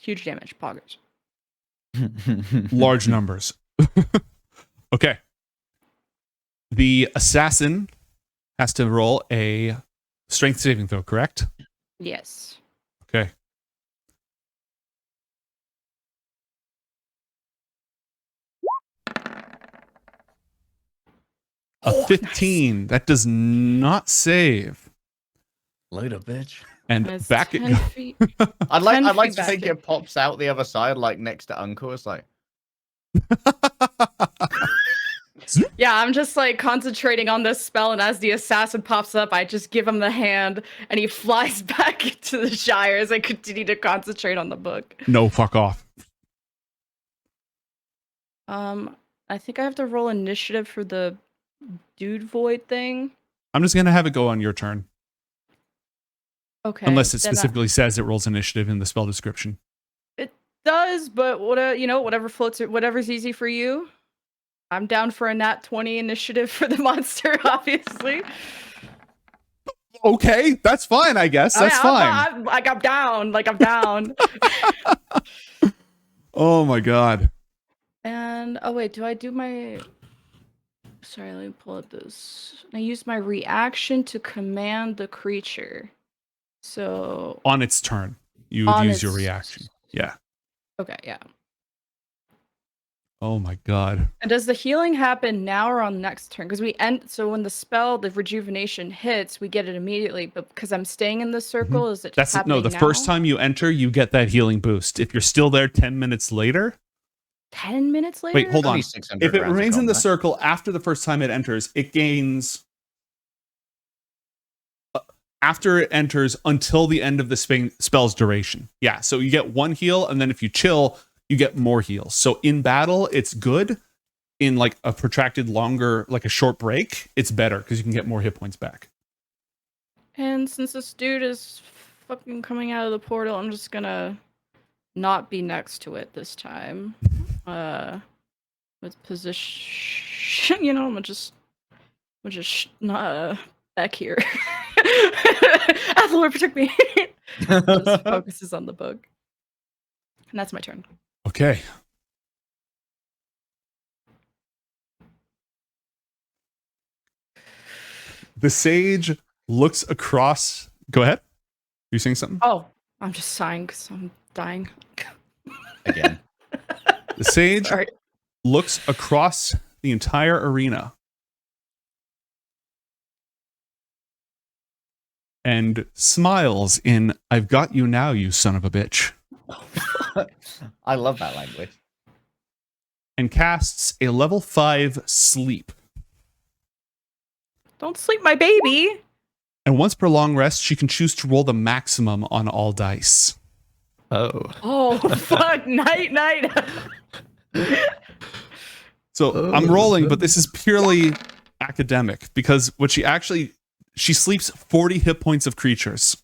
Huge damage. Poggers. Large numbers. Okay. The assassin has to roll a strength saving throw, correct? Yes. Okay. A 15. That does not save. Load of bitch. And That's back it 10 goes. feet. I'd like 10 to feet think back. it pops out the other side, like next to Uncle. It's like, Yeah, I'm just like concentrating on this spell, and as the assassin pops up, I just give him the hand, and he flies back into the Gyre as I continue to concentrate on the book. No, fuck off. I think I have to roll initiative for the dude void thing. I'm just going to have it go on your turn. Okay. Unless it then specifically says it rolls initiative in the spell description. It does, but whatever floats, whatever's easy for you. I'm down for a nat 20 initiative for the monster, obviously. Okay, that's fine, I guess. That's fine. I'm down. Oh my god. And oh wait, do I do my? Sorry, let me pull up this. I use my reaction to command the creature. So On its turn, you would on use your its- reaction. Yeah. Okay, yeah. Oh my god. And does the healing happen now or on next turn? Because we end. So when the spell, the rejuvenation hits, we get it immediately. But because I'm staying in the circle, is it That's happening no. The now? first time you enter, you get that healing boost. If you're still there 10 minutes later, 10 minutes later. wait, hold on. Only 600 If it rounds of remains in the combat. circle after the first time it enters, it gains after it enters until the end of the spell's duration. Yeah, so you get one heal, and then if you chill, you get more heals. So in battle, it's good. In like a protracted longer, like a short break, it's better because you can get more hit points back. And since this dude is fucking coming out of the portal, I'm just gonna not be next to it this time. With position, you know, I'm just not back here. Athalor, protect me. Just focuses on the bug. And that's my turn. Okay. The sage looks across. Go ahead. You saying something? Oh, I'm just sighing because I'm dying. Again. The sage Sorry. looks across the entire arena and smiles in "I've got you now, you son of a bitch," I love that language. and casts a level 5 sleep. Don't sleep, my baby. And once per long rest, she can choose to roll the maximum on all dice. Oh. Oh, fuck. Night. So I'm rolling, but this is purely academic because what she sleeps 40 hit points of creatures.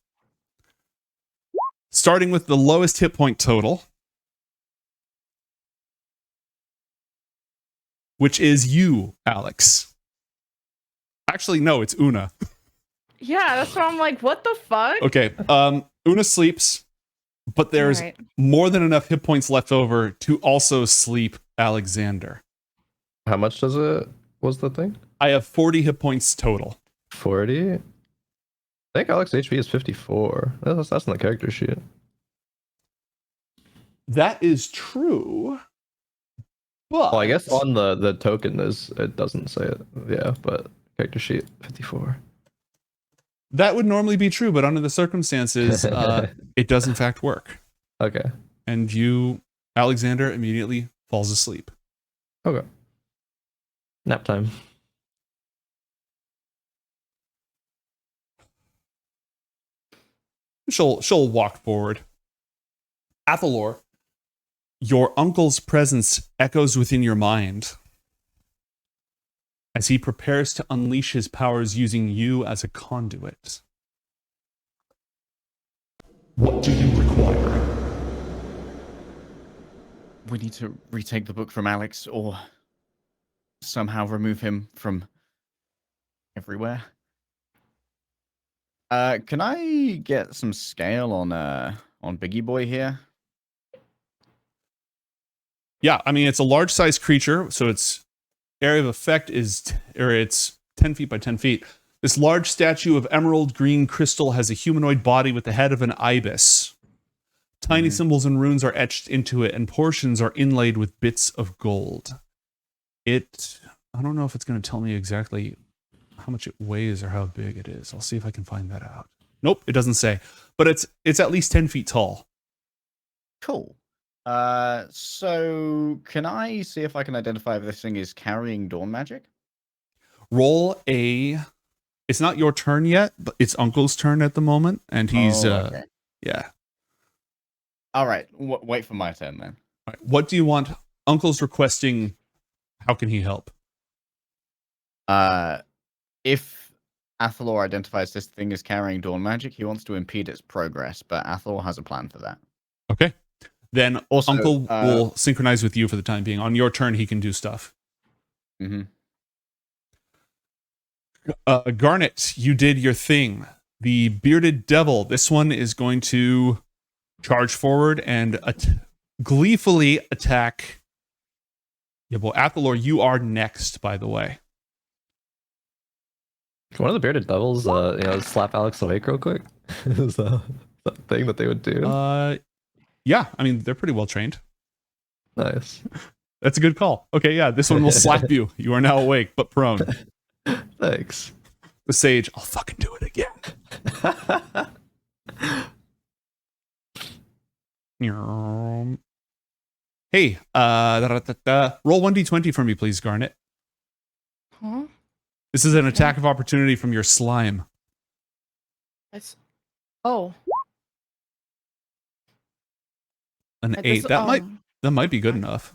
Starting with the lowest hit point total, which is you, Alex. Actually, no, it's Una. Yeah, that's why I'm like, what the fuck? Okay, Una sleeps, but there's Alright. more than enough hit points left over to also sleep Alexander. How much was the thing? I have 40 hit points total. 40? I think Alex HP is 54. That's on the character sheet. That is true. But Well, I guess on the token it doesn't say it. Yeah, but character sheet 54. that would normally be true, but under the circumstances, it does in fact work. Okay. And Alexander, immediately falls asleep. Okay. Nap time. She'll walk forward. Athalor, your uncle's presence echoes within your mind as he prepares to unleash his powers using you as a conduit. What do you require? We need to retake the book from Alex or somehow remove him from everywhere. Can I get some scale on Biggie Boy here? Yeah, I mean, it's a large-sized creature, so its area of effect it's 10 feet by 10 feet. This large statue of emerald green crystal has a humanoid body with the head of an ibis. Tiny symbols and runes are etched into it, and portions are inlaid with bits of gold. I don't know if it's going to tell me exactly how much it weighs or how big it is. I'll see if I can find that out. Nope, it doesn't say. But it's at least 10 feet tall. Cool. So can I see if I can identify if this thing is carrying dawn magic? Roll a... It's not your turn yet, but it's Uncle's turn at the moment, and he's... okay. Yeah. All right. Wait for my turn then. All right, what do you want? Uncle's requesting... How can he help? If Athalor identifies this thing as carrying dawn magic, he wants to impede its progress, but Athalor has a plan for that. Okay. Then Also, Uncle will synchronize with you for the time being. On your turn, he can do stuff. Mm-hmm. Garnet, you did your thing. The bearded devil. This one is going to charge forward and gleefully attack. Yeah, well, Athalor, you are next, by the way. Can one of the bearded devils, slap Alex awake real quick? Is that a thing that they would do? Yeah, I mean, they're pretty well trained. Nice. That's a good call. Okay, yeah, this one will slap you. You are now awake, but prone. Thanks. The sage, I'll fucking do it again. Hey, roll 1d20 for me, please, Garnet. Huh? This is an attack of opportunity from your slime. That's. Oh. An This- 8. That might be good enough.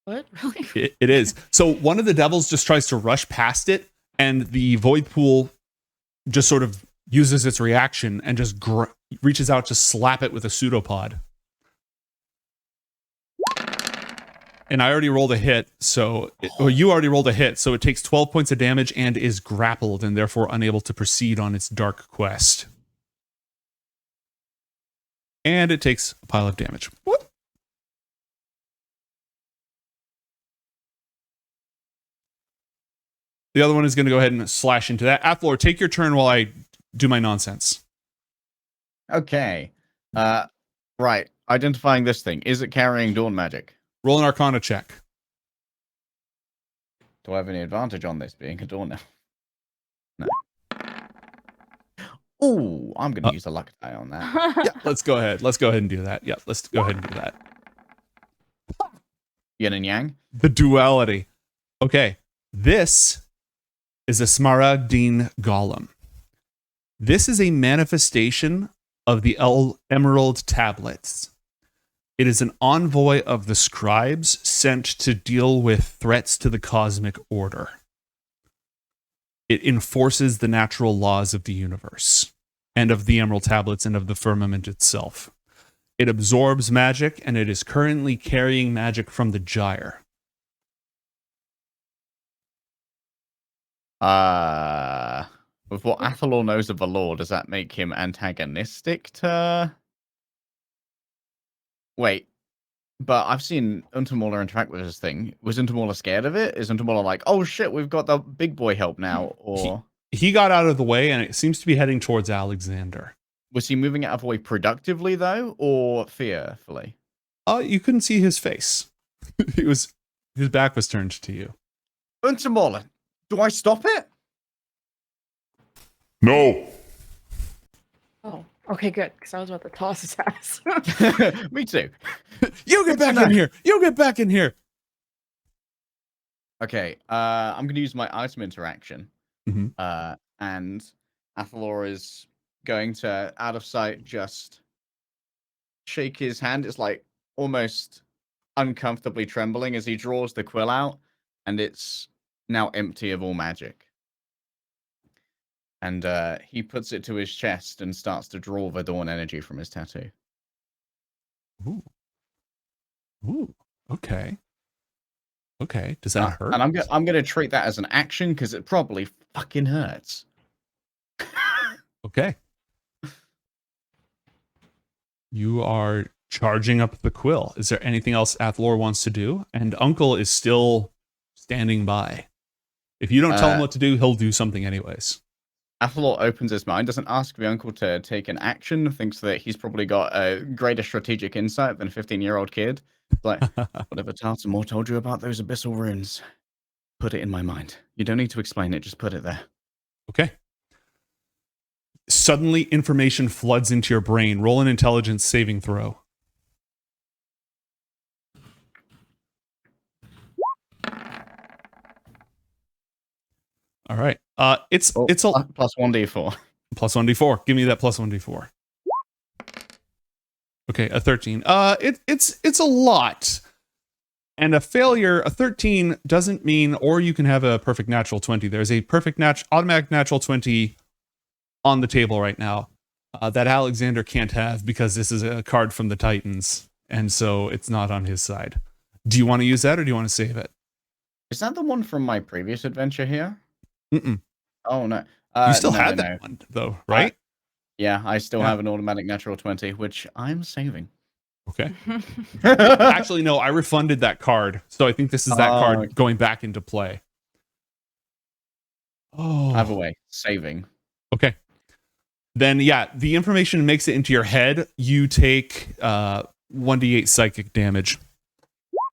What? Really? It is. So one of the devils just tries to rush past it, and the void pool just sort of uses its reaction and just reaches out to slap it with a pseudopod. And I already rolled a hit, you already rolled a hit, so it takes 12 points of damage and is grappled and therefore unable to proceed on its dark quest. And it takes a pile of damage. What? The other one is going to go ahead and slash into that. Athalor, take your turn while I do my nonsense. Okay. Right. Identifying this thing. Is it carrying dawn magic? Roll an Arcana check. Do I have any advantage on this being a dawn now? No. Ooh, I'm going to use a luck die on that. Yeah, let's go ahead. Let's go ahead and do that. Yeah, let's go ahead and do that. Yin and yang? The duality. Okay. This is a Smaragdine Golem. This is a manifestation of the Emerald Tablets. It is an envoy of the scribes sent to deal with threats to the cosmic order. It enforces the natural laws of the universe and of the Emerald Tablets and of the firmament itself. It absorbs magic, and it is currently carrying magic from the Gyre. With what Athalor knows of the law, does that make him antagonistic to... Wait, but I've seen Untermola interact with this thing. Was Untermola scared of it? Is Untermola like, oh shit, we've got the big boy help now? Or he got out of the way, and it seems to be heading towards Alexander. Was he moving out of the way productively, though, or fearfully? You couldn't see his face. His back was turned to you. Untermola, do I stop it? No. Oh, okay, good. Because I was about to toss his ass. Me too. You get back in here. You get back in here. Okay, I'm going to use my item interaction. Mm-hmm. And Athalor is going to, out of sight, just shake his hand. It's like almost uncomfortably trembling as he draws the quill out, and it's now empty of all magic. And he puts it to his chest and starts to draw the dawn energy from his tattoo. Ooh. Ooh. Okay. Okay. Does that hurt? And I'm gonna treat that as an action because it probably fucking hurts. Okay. You are charging up the quill. Is there anything else Athalor wants to do? And Uncle is still standing by. If you don't tell him what to do, he'll do something anyways. Athalor opens his mind, doesn't ask the uncle to take an action, thinks that he's probably got a greater strategic insight than a 15-year-old kid. Like, whatever Tartamore told you about those abyssal runes, put it in my mind. You don't need to explain it, just put it there. Okay. Suddenly, information floods into your brain. Roll an intelligence saving throw. All right. It's a plus 1d4. Plus 1d4. Give me that plus 1d4. Okay, a 13. It's a lot. And a failure, a 13 doesn't mean, or you can have a perfect natural 20. There's a perfect automatic natural 20 on the table right now that Alexander can't have because this is a card from the Titans, and so it's not on his side. Do you want to use that, or do you want to save it? Is that the one from my previous adventure here? Mm-mm. Oh, no. You still had that one, though, right? Yeah, I still have an automatic natural 20, which I'm saving. Okay. Actually, no, I refunded that card. So I think this is that card going back into play. Oh. Either way, saving. Okay. Then, yeah, the information makes it into your head. You take 1d8 psychic damage.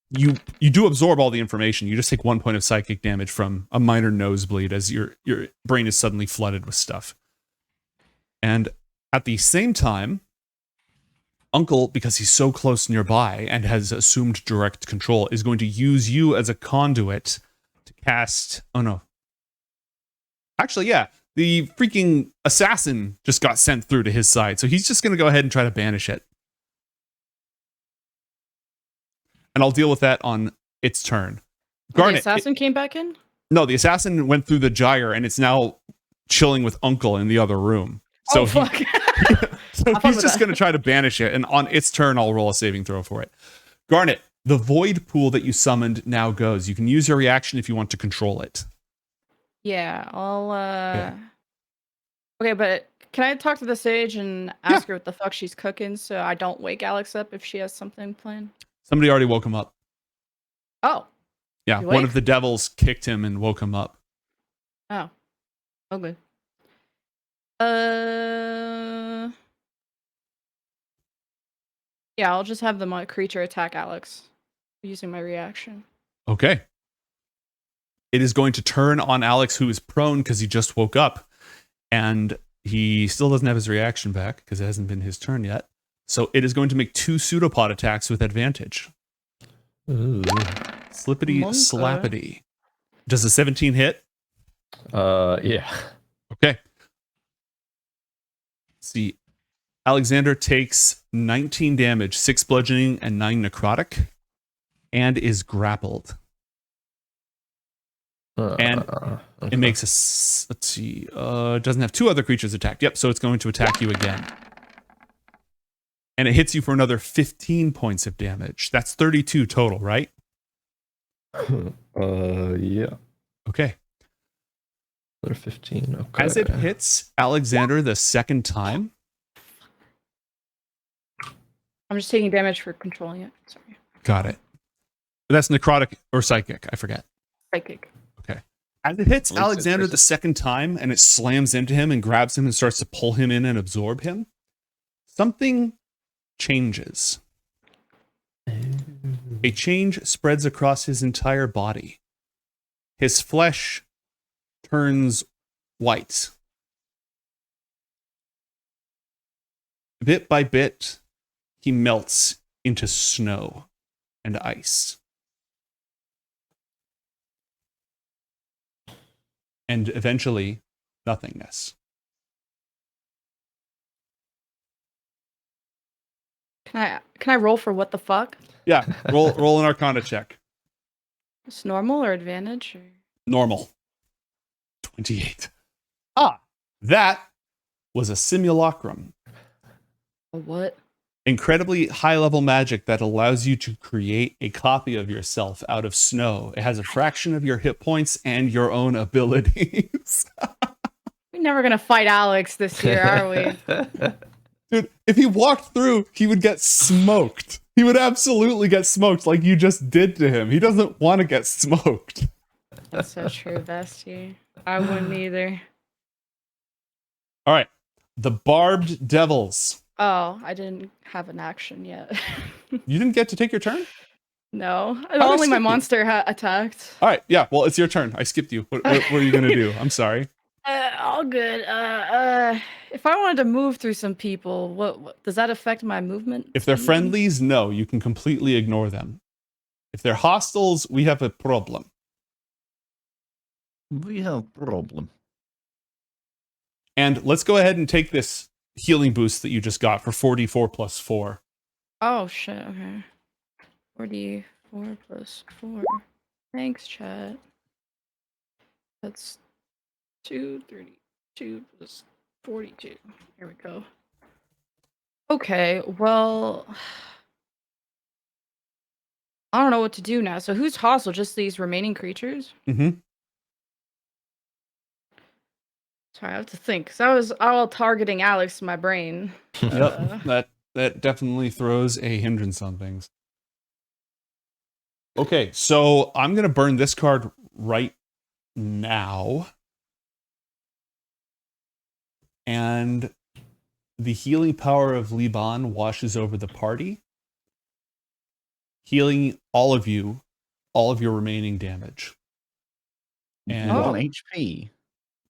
You do absorb all the information. You just take 1 point of psychic damage from a minor nosebleed as your brain is suddenly flooded with stuff. And at the same time, Uncle, because he's so close nearby and has assumed direct control, is going to use you as a conduit to cast... Oh, no. Actually, yeah. The freaking assassin just got sent through to his side, so he's just going to go ahead and try to banish it. And I'll deal with that on its turn. Garnet, the assassin came back in? No, the assassin went through the gyre, and it's now chilling with Uncle in the other room. So oh, fuck. he's just going to try to banish it, and on its turn, I'll roll a saving throw for it. Garnet, the void pool that you summoned now goes. You can use your reaction if you want to control it. Yeah, I'll Okay, but can I talk to the sage and ask her what the fuck she's cooking so I don't wake Alex up if she has something planned? Somebody already woke him up. Oh. Yeah, You one awake? of the devils kicked him and woke him up. Oh. Okay. Yeah, I'll just have the creature attack Alex using my reaction. Okay. It is going to turn on Alex, who is prone because he just woke up. And he still doesn't have his reaction back because it hasn't been his turn yet. So it is going to make 2 pseudopod attacks with advantage. Ooh. Slippity Monka. slappity. Does a 17 hit? Yeah. Okay. Let's see. Alexander takes 19 damage, 6 bludgeoning, and 9 necrotic, and is grappled. And okay. It makes a... Let's see. It doesn't have 2 other creatures attacked. Yep, so it's going to attack you again. And it hits you for another 15 points of damage. That's 32 total, right? Yeah. Okay. Another 15. Okay. As it hits Alexander the second time... I'm just taking damage for controlling it. Sorry. Got it. That's necrotic or psychic. I forget. Psychic. Okay. As it hits Looks Alexander the interesting. second time and it slams into him and grabs him and starts to pull him in and absorb him, something changes. A change spreads across his entire body. His flesh turns white. Bit by bit, he melts into snow and ice. And eventually, nothingness. Can I roll for what the fuck? Yeah, roll an Arcana check. It's normal or advantage? Or... Normal. 28. That was a simulacrum. A what? Incredibly high-level magic that allows you to create a copy of yourself out of snow. It has a fraction of your hit points and your own abilities. We're never gonna fight Alex this year, are we? Dude, if he walked through, he would get smoked. He would absolutely get smoked like you just did to him. He doesn't want to get smoked. That's so true, Bestie. I wouldn't either. All right. The Barbed Devils. Oh, I didn't have an action yet. You didn't get to take your turn? No, did I only my skip you? monster attacked. All right. Yeah. Well, it's your turn. I skipped you. What were you going to do? I'm sorry. All good. If I wanted to move through some people, what does that affect my movement? If they're friendlies, no, you can completely ignore them. If they're hostiles, we have a problem. We have problem. And let's go ahead and take this healing boost that you just got for 44 plus 4. Oh shit. Okay. 44 plus 4. Thanks, chat. That's 232 plus 42. Here we go. Okay, well, I don't know what to do now. So who's hostile? Just these remaining creatures? Mm-hmm. Sorry, I have to think. So I was all targeting Alex in my brain. Yep. That definitely throws a hindrance on things. Okay, so I'm going to burn this card right now. and the healing power of Liban washes over the party, healing all of your remaining damage. And Full HP.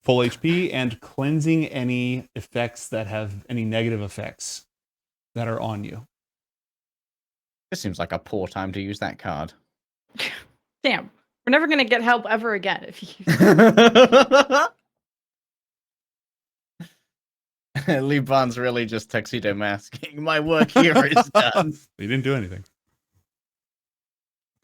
full HP, and cleansing any effects that have any negative effects that are on you. This seems like a poor time to use that card. Damn. We're never going to get help ever again if you use Liban's really just tuxedo masking. My work here is done. You didn't do anything.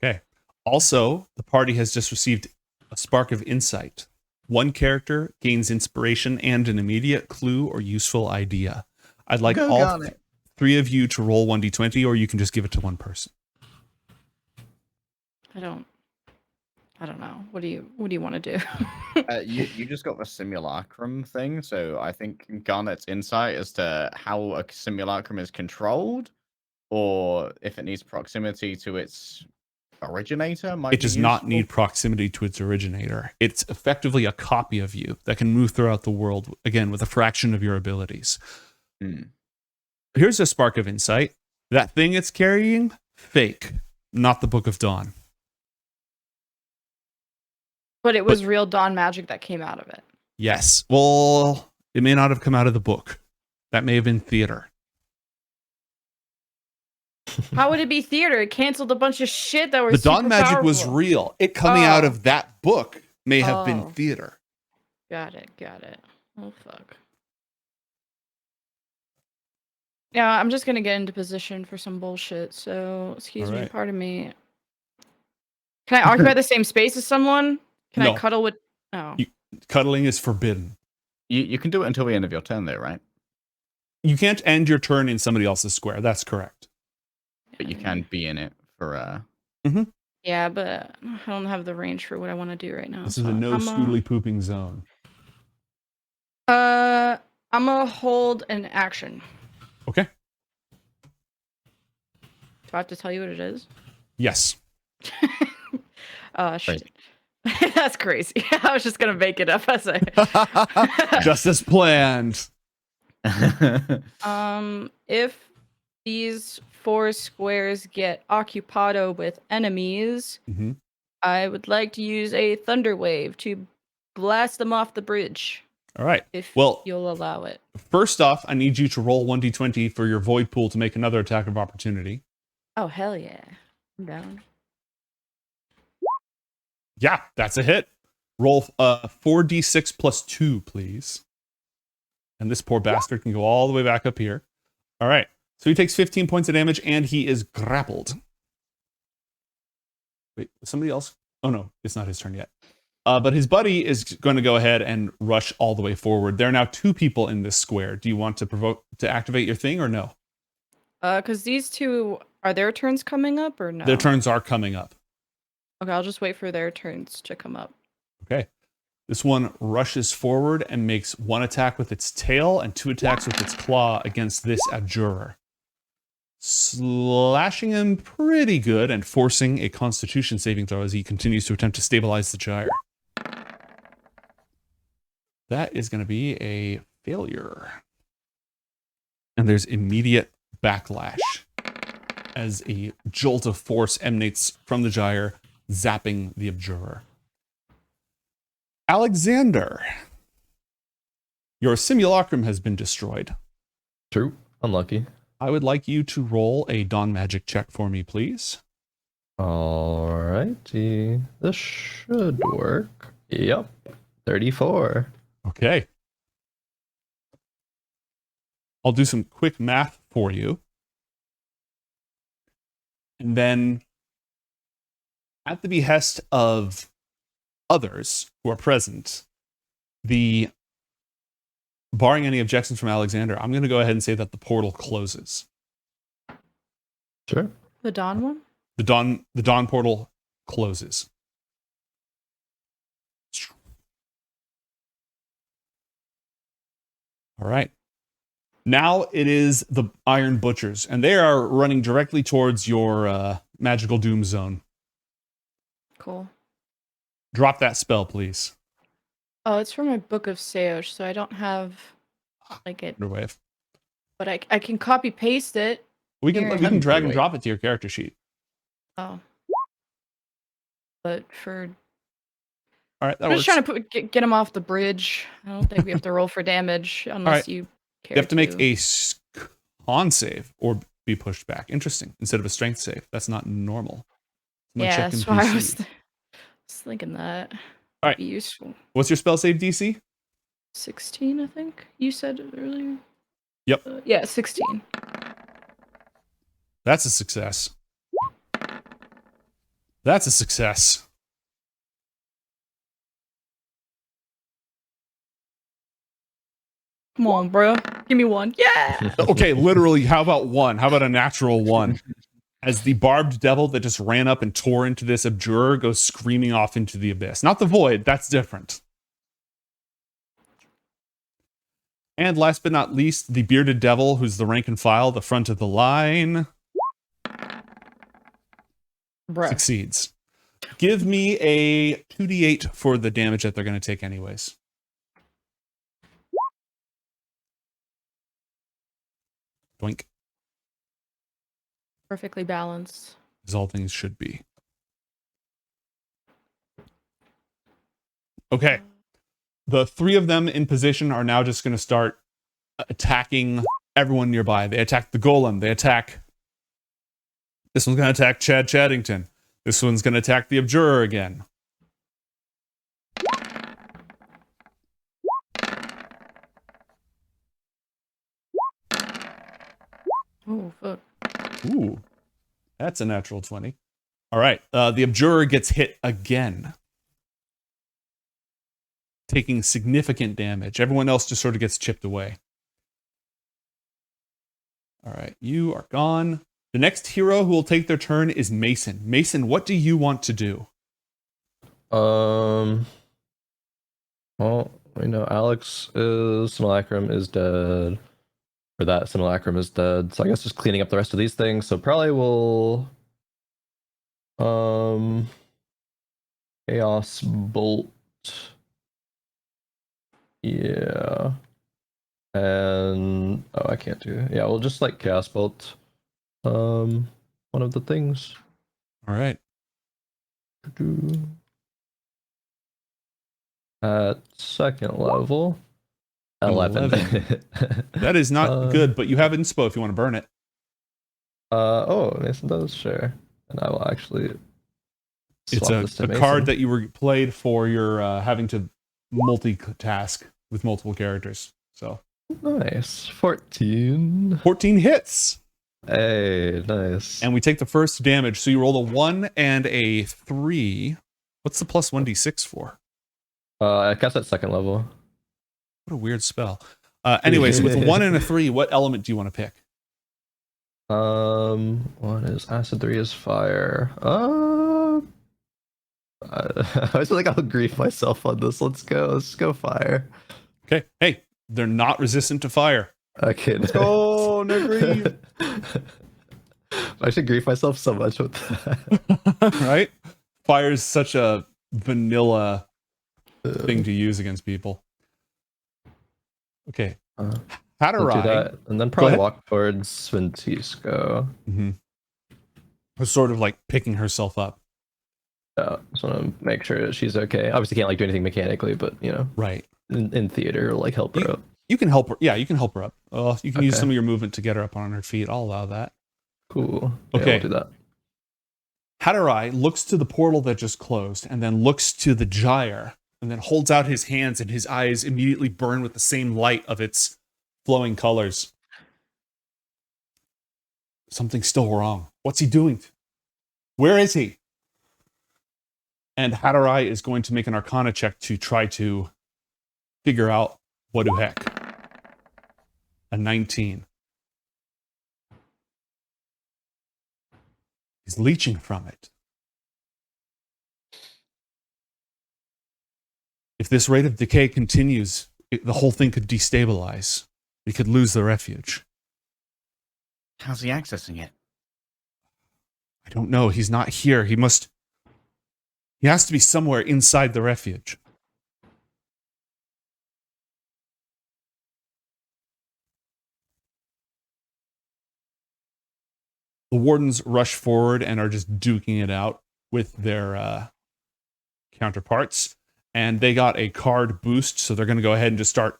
Okay. Also, the party has just received a spark of insight. One character gains inspiration and an immediate clue or useful idea. I'd like all Garnet. three of you to roll 1d20, or you can just give it to one person. I don't know. What do you want to do? You just got the simulacrum thing, so I think Garnet's insight as to how a simulacrum is controlled, or if it needs proximity to its originator, might It does be not useful. need proximity to its originator. It's effectively a copy of you that can move throughout the world, again, with a fraction of your abilities. Hmm. Here's a spark of insight. That thing it's carrying, fake, not the Book of Dawn. But it was real dawn magic that came out of it. Yes. Well, it may not have come out of the book. That may have been theater. How would it be theater? It canceled a bunch of shit that were The Dawn super magic was powerful. real. It coming out Oh. of that book may have been Oh. theater. Got it. Oh, fuck. Yeah, I'm just gonna get into position for some bullshit, so excuse me, Alright. pardon me. Can I occupy the same space as someone? Can No. I cuddle with... Oh. Cuddling is forbidden. You can do it until the end of your turn, though, right? You can't end your turn in somebody else's square. That's correct. But you can be in it for Yeah, but I don't have the range for what I want to do right now. This is so a no I'm scootly pooping zone. I'm gonna hold an action. Okay. Do I have to tell you what it is? Yes. Oh, shit. That's crazy. I was just gonna make it up as I... Just as planned. If these 4 squares get occupado with enemies, Mhm. I would like to use a thunder wave to blast them off the bridge, All right. if Well, you'll allow it. first off, I need you to roll 1d20 for your void pool to make another attack of opportunity. Oh, hell yeah. I'm down. Yeah, that's a hit. Roll 4d6 plus 2, please. And this poor bastard can go all the way back up here. All right. So he takes 15 points of damage, and he is grappled. Wait, somebody else? Oh, no, it's not his turn yet. But his buddy is going to go ahead and rush all the way forward. There are now 2 people in this square. Do you want to activate your thing or no? Because these 2, are their turns coming up or no? Their turns are coming up. Okay, I'll just wait for their turns to come up. Okay. This one rushes forward and makes 1 attack with its tail and 2 attacks with its claw against this abjurer. Slashing him pretty good and forcing a constitution saving throw as he continues to attempt to stabilize the gyre. That is going to be a failure. And there's immediate backlash as a jolt of force emanates from the gyre, zapping the abjurer. Alexander, your simulacrum has been destroyed. True. Unlucky. I would like you to roll a Dawn Magic check for me, please. Alrighty. This should work. Yep. 34. Okay. I'll do some quick math for you. And then, at the behest of others who are present, barring any objections from Alexander, I'm going to go ahead and say that the portal closes. Sure. The Dawn one? The dawn portal closes. All right. Now it is the Iron Butchers, and they are running directly towards your magical doom zone. Cool. Drop that spell, please. Oh, it's from my Book of Seosh, so I don't have... like it, Wave. but I can copy paste it. We can Here. we can drag and Underwave. drop it to your character sheet. Oh, but for All right, that I'm works. just trying to get him off the bridge. I don't think we have to roll for damage unless right. you care. You have to make a con save or be pushed back. Interesting. Instead of a strength save. That's not normal. I'm gonna Yeah, check in that's why I PC. was thinking that. All right. Be useful. What's your spell save DC? 16, I think you said earlier. Yep. Yeah, 16. That's a success. That's a success. Come on, bro. Give me one. Yeah. Okay, literally, how about one? How about a natural one? As the barbed devil that just ran up and tore into this abjurer goes screaming off into the abyss. Not the void, that's different. And last but not least, the bearded devil, who's the rank and file, the front of the line, Bruh. succeeds. Give me a 2d8 for the damage that they're going to take anyways. Doink. Perfectly balanced. As all things should be. Okay. The three of them in position are now just going to start attacking everyone nearby. They attack the golem. They attack... This one's going to attack Chad Chaddington. This one's going to attack the abjurer again. Oh, fuck. Ooh. That's a natural 20. All right. The abjurer gets hit again, taking significant damage. Everyone else just sort of gets chipped away. All right. You are gone. The next hero who will take their turn is Mason. Mason, what do you want to do? Well, we know Simulacrum is dead. Or that Simulacrum is dead. So I guess just cleaning up the rest of these things. So probably we'll Chaos Bolt. Yeah. And I can't do. Yeah, we'll just like Chaos Bolt. One of the things. All right. At second level, 11. That is not good, but you have inspo if you want to burn it. Oh, Mason does, sure. And I will actually. It's swap this to a Mason. card that you were played for your having to multitask with multiple characters. So Nice. 14. 14 hits. Hey, nice. And we take the first damage. So you roll a 1 and a 3. What's the plus 1d6 for? I guess at second level. What a weird spell. Anyways, with a 1 and a 3, what element do you want to pick? One is acid, 3 is fire. I feel like I'll grief myself on this. Let's go fire. Okay. Hey, they're not resistant to fire. Okay. Let's go, no grief. I should grief myself so much with that. Right? Fire is such a vanilla thing to use against people. Okay. How We'll do that, and then probably ahead. walk towards Sventisco. Mm-hmm. Sort of like picking herself up. Yeah, just want to make sure that she's okay. Obviously, can't like do anything mechanically, but you know, Right. in theater, like help her up. You can help her. Yeah, you can help her up. You can use Okay. some of your movement to get her up on her feet. I'll allow that. Cool. Yeah, Okay. we'll do that. Hadarai looks to the portal that just closed and then looks to the gyre and then holds out his hands, and his eyes immediately burn with the same light of its flowing colors. Something's still wrong. What's he doing? Where is he? And Hadarai is going to make an Arcana check to try to figure out what the heck. A 19. He's leeching from it. If this rate of decay continues, the whole thing could destabilize. We could lose the refuge. How's he accessing it? I don't know. He's not here. He has to be somewhere inside the refuge. The wardens rush forward and are just duking it out with their counterparts. And they got a card boost, so they're going to go ahead and just start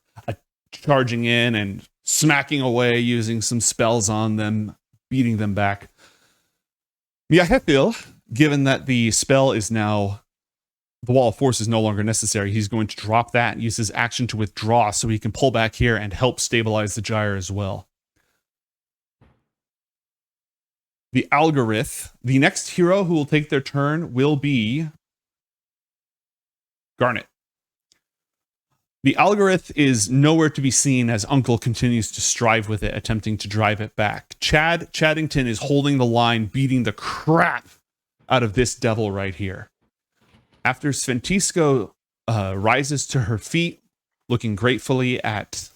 charging in and smacking away, using some spells on them, beating them back. Miahethil, given that the spell is now, the Wall of Force is no longer necessary, he's going to drop that and use his action to withdraw so he can pull back here and help stabilize the gyre as well. The Algorith, the next hero who will take their turn will be Garnet. The Algorith is nowhere to be seen as Uncle continues to strive with it, attempting to drive it back. Chaddington is holding the line, beating the crap out of this devil right here. After Sventisco rises to her feet, looking gratefully at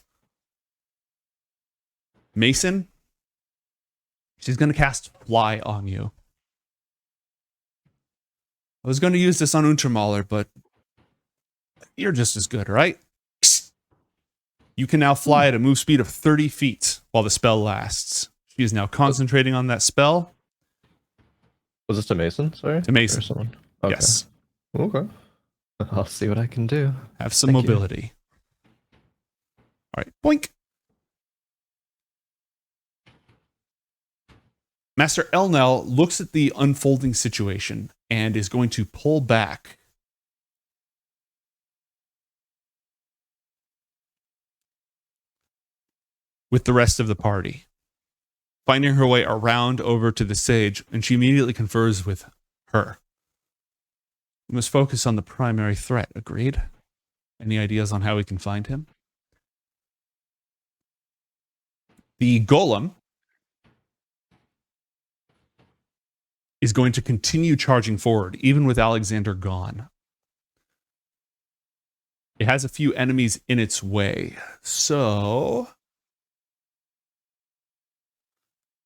Mason, she's going to cast Fly on you. I was going to use this on Untermaler, but you're just as good, right? You can now fly at a move speed of 30 feet while the spell lasts. She is now concentrating on that spell. Was this to Mason? Sorry? To Mason. Or someone? Okay. Yes. Okay. I'll see what I can do. Have some Thank you. mobility. All right. Boink. Master Elnell looks at the unfolding situation and is going to pull back. With the rest of the party, finding her way around over to the sage, and she immediately confers with her. We must focus on the primary threat, agreed? Any ideas on how we can find him? The golem is going to continue charging forward, even with Alexander gone. It has a few enemies in its way, so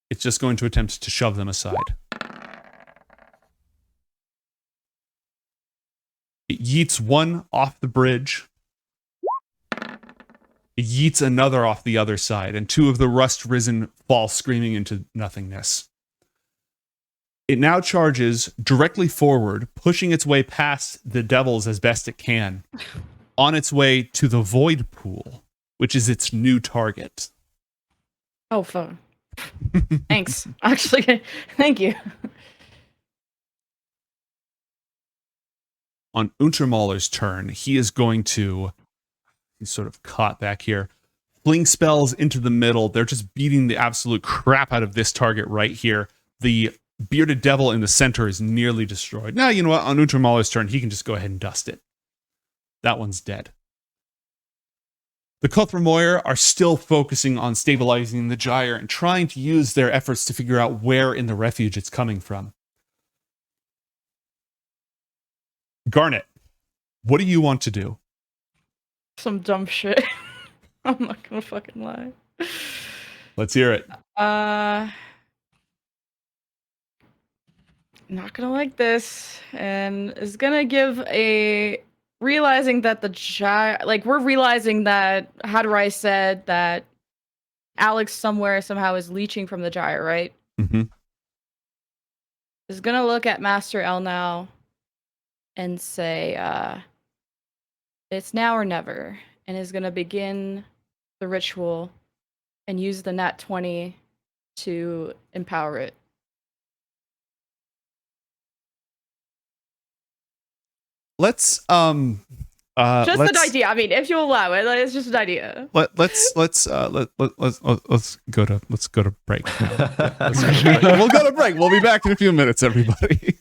it's just going to attempt to shove them aside. It yeets one off the bridge. It yeets another off the other side, and two of the rust-risen fall screaming into nothingness. It now charges directly forward, pushing its way past the devils as best it can, on its way to the void pool, which is its new target. Oh, fuck. Thanks. Actually, thank you. On Untermaler's turn, he is going to, he's sort of caught back here, fling spells into the middle. They're just beating the absolute crap out of this target right here. The bearded devil in the center is nearly destroyed. Now, you know what? On Untermaler's turn, he can just go ahead and dust it. That one's dead. The Kothramoyer are still focusing on stabilizing the gyre and trying to use their efforts to figure out where in the refuge it's coming from. Garnet, what do you want to do? Some dumb shit. I'm not gonna fucking lie. Let's hear it. Not gonna like this, and is gonna give a realizing that the gyre, like we're realizing that Hadorai said that Alex somehow is leeching from the gyre, right? Mm-hmm. Is gonna look at Master El now and say, it's now or never, and is gonna begin the ritual and use the nat 20 to empower it. Let's Just an idea. I mean, if you allow it, it's just an idea. Let's go to break. We'll go to break. We'll be back in a few minutes, everybody.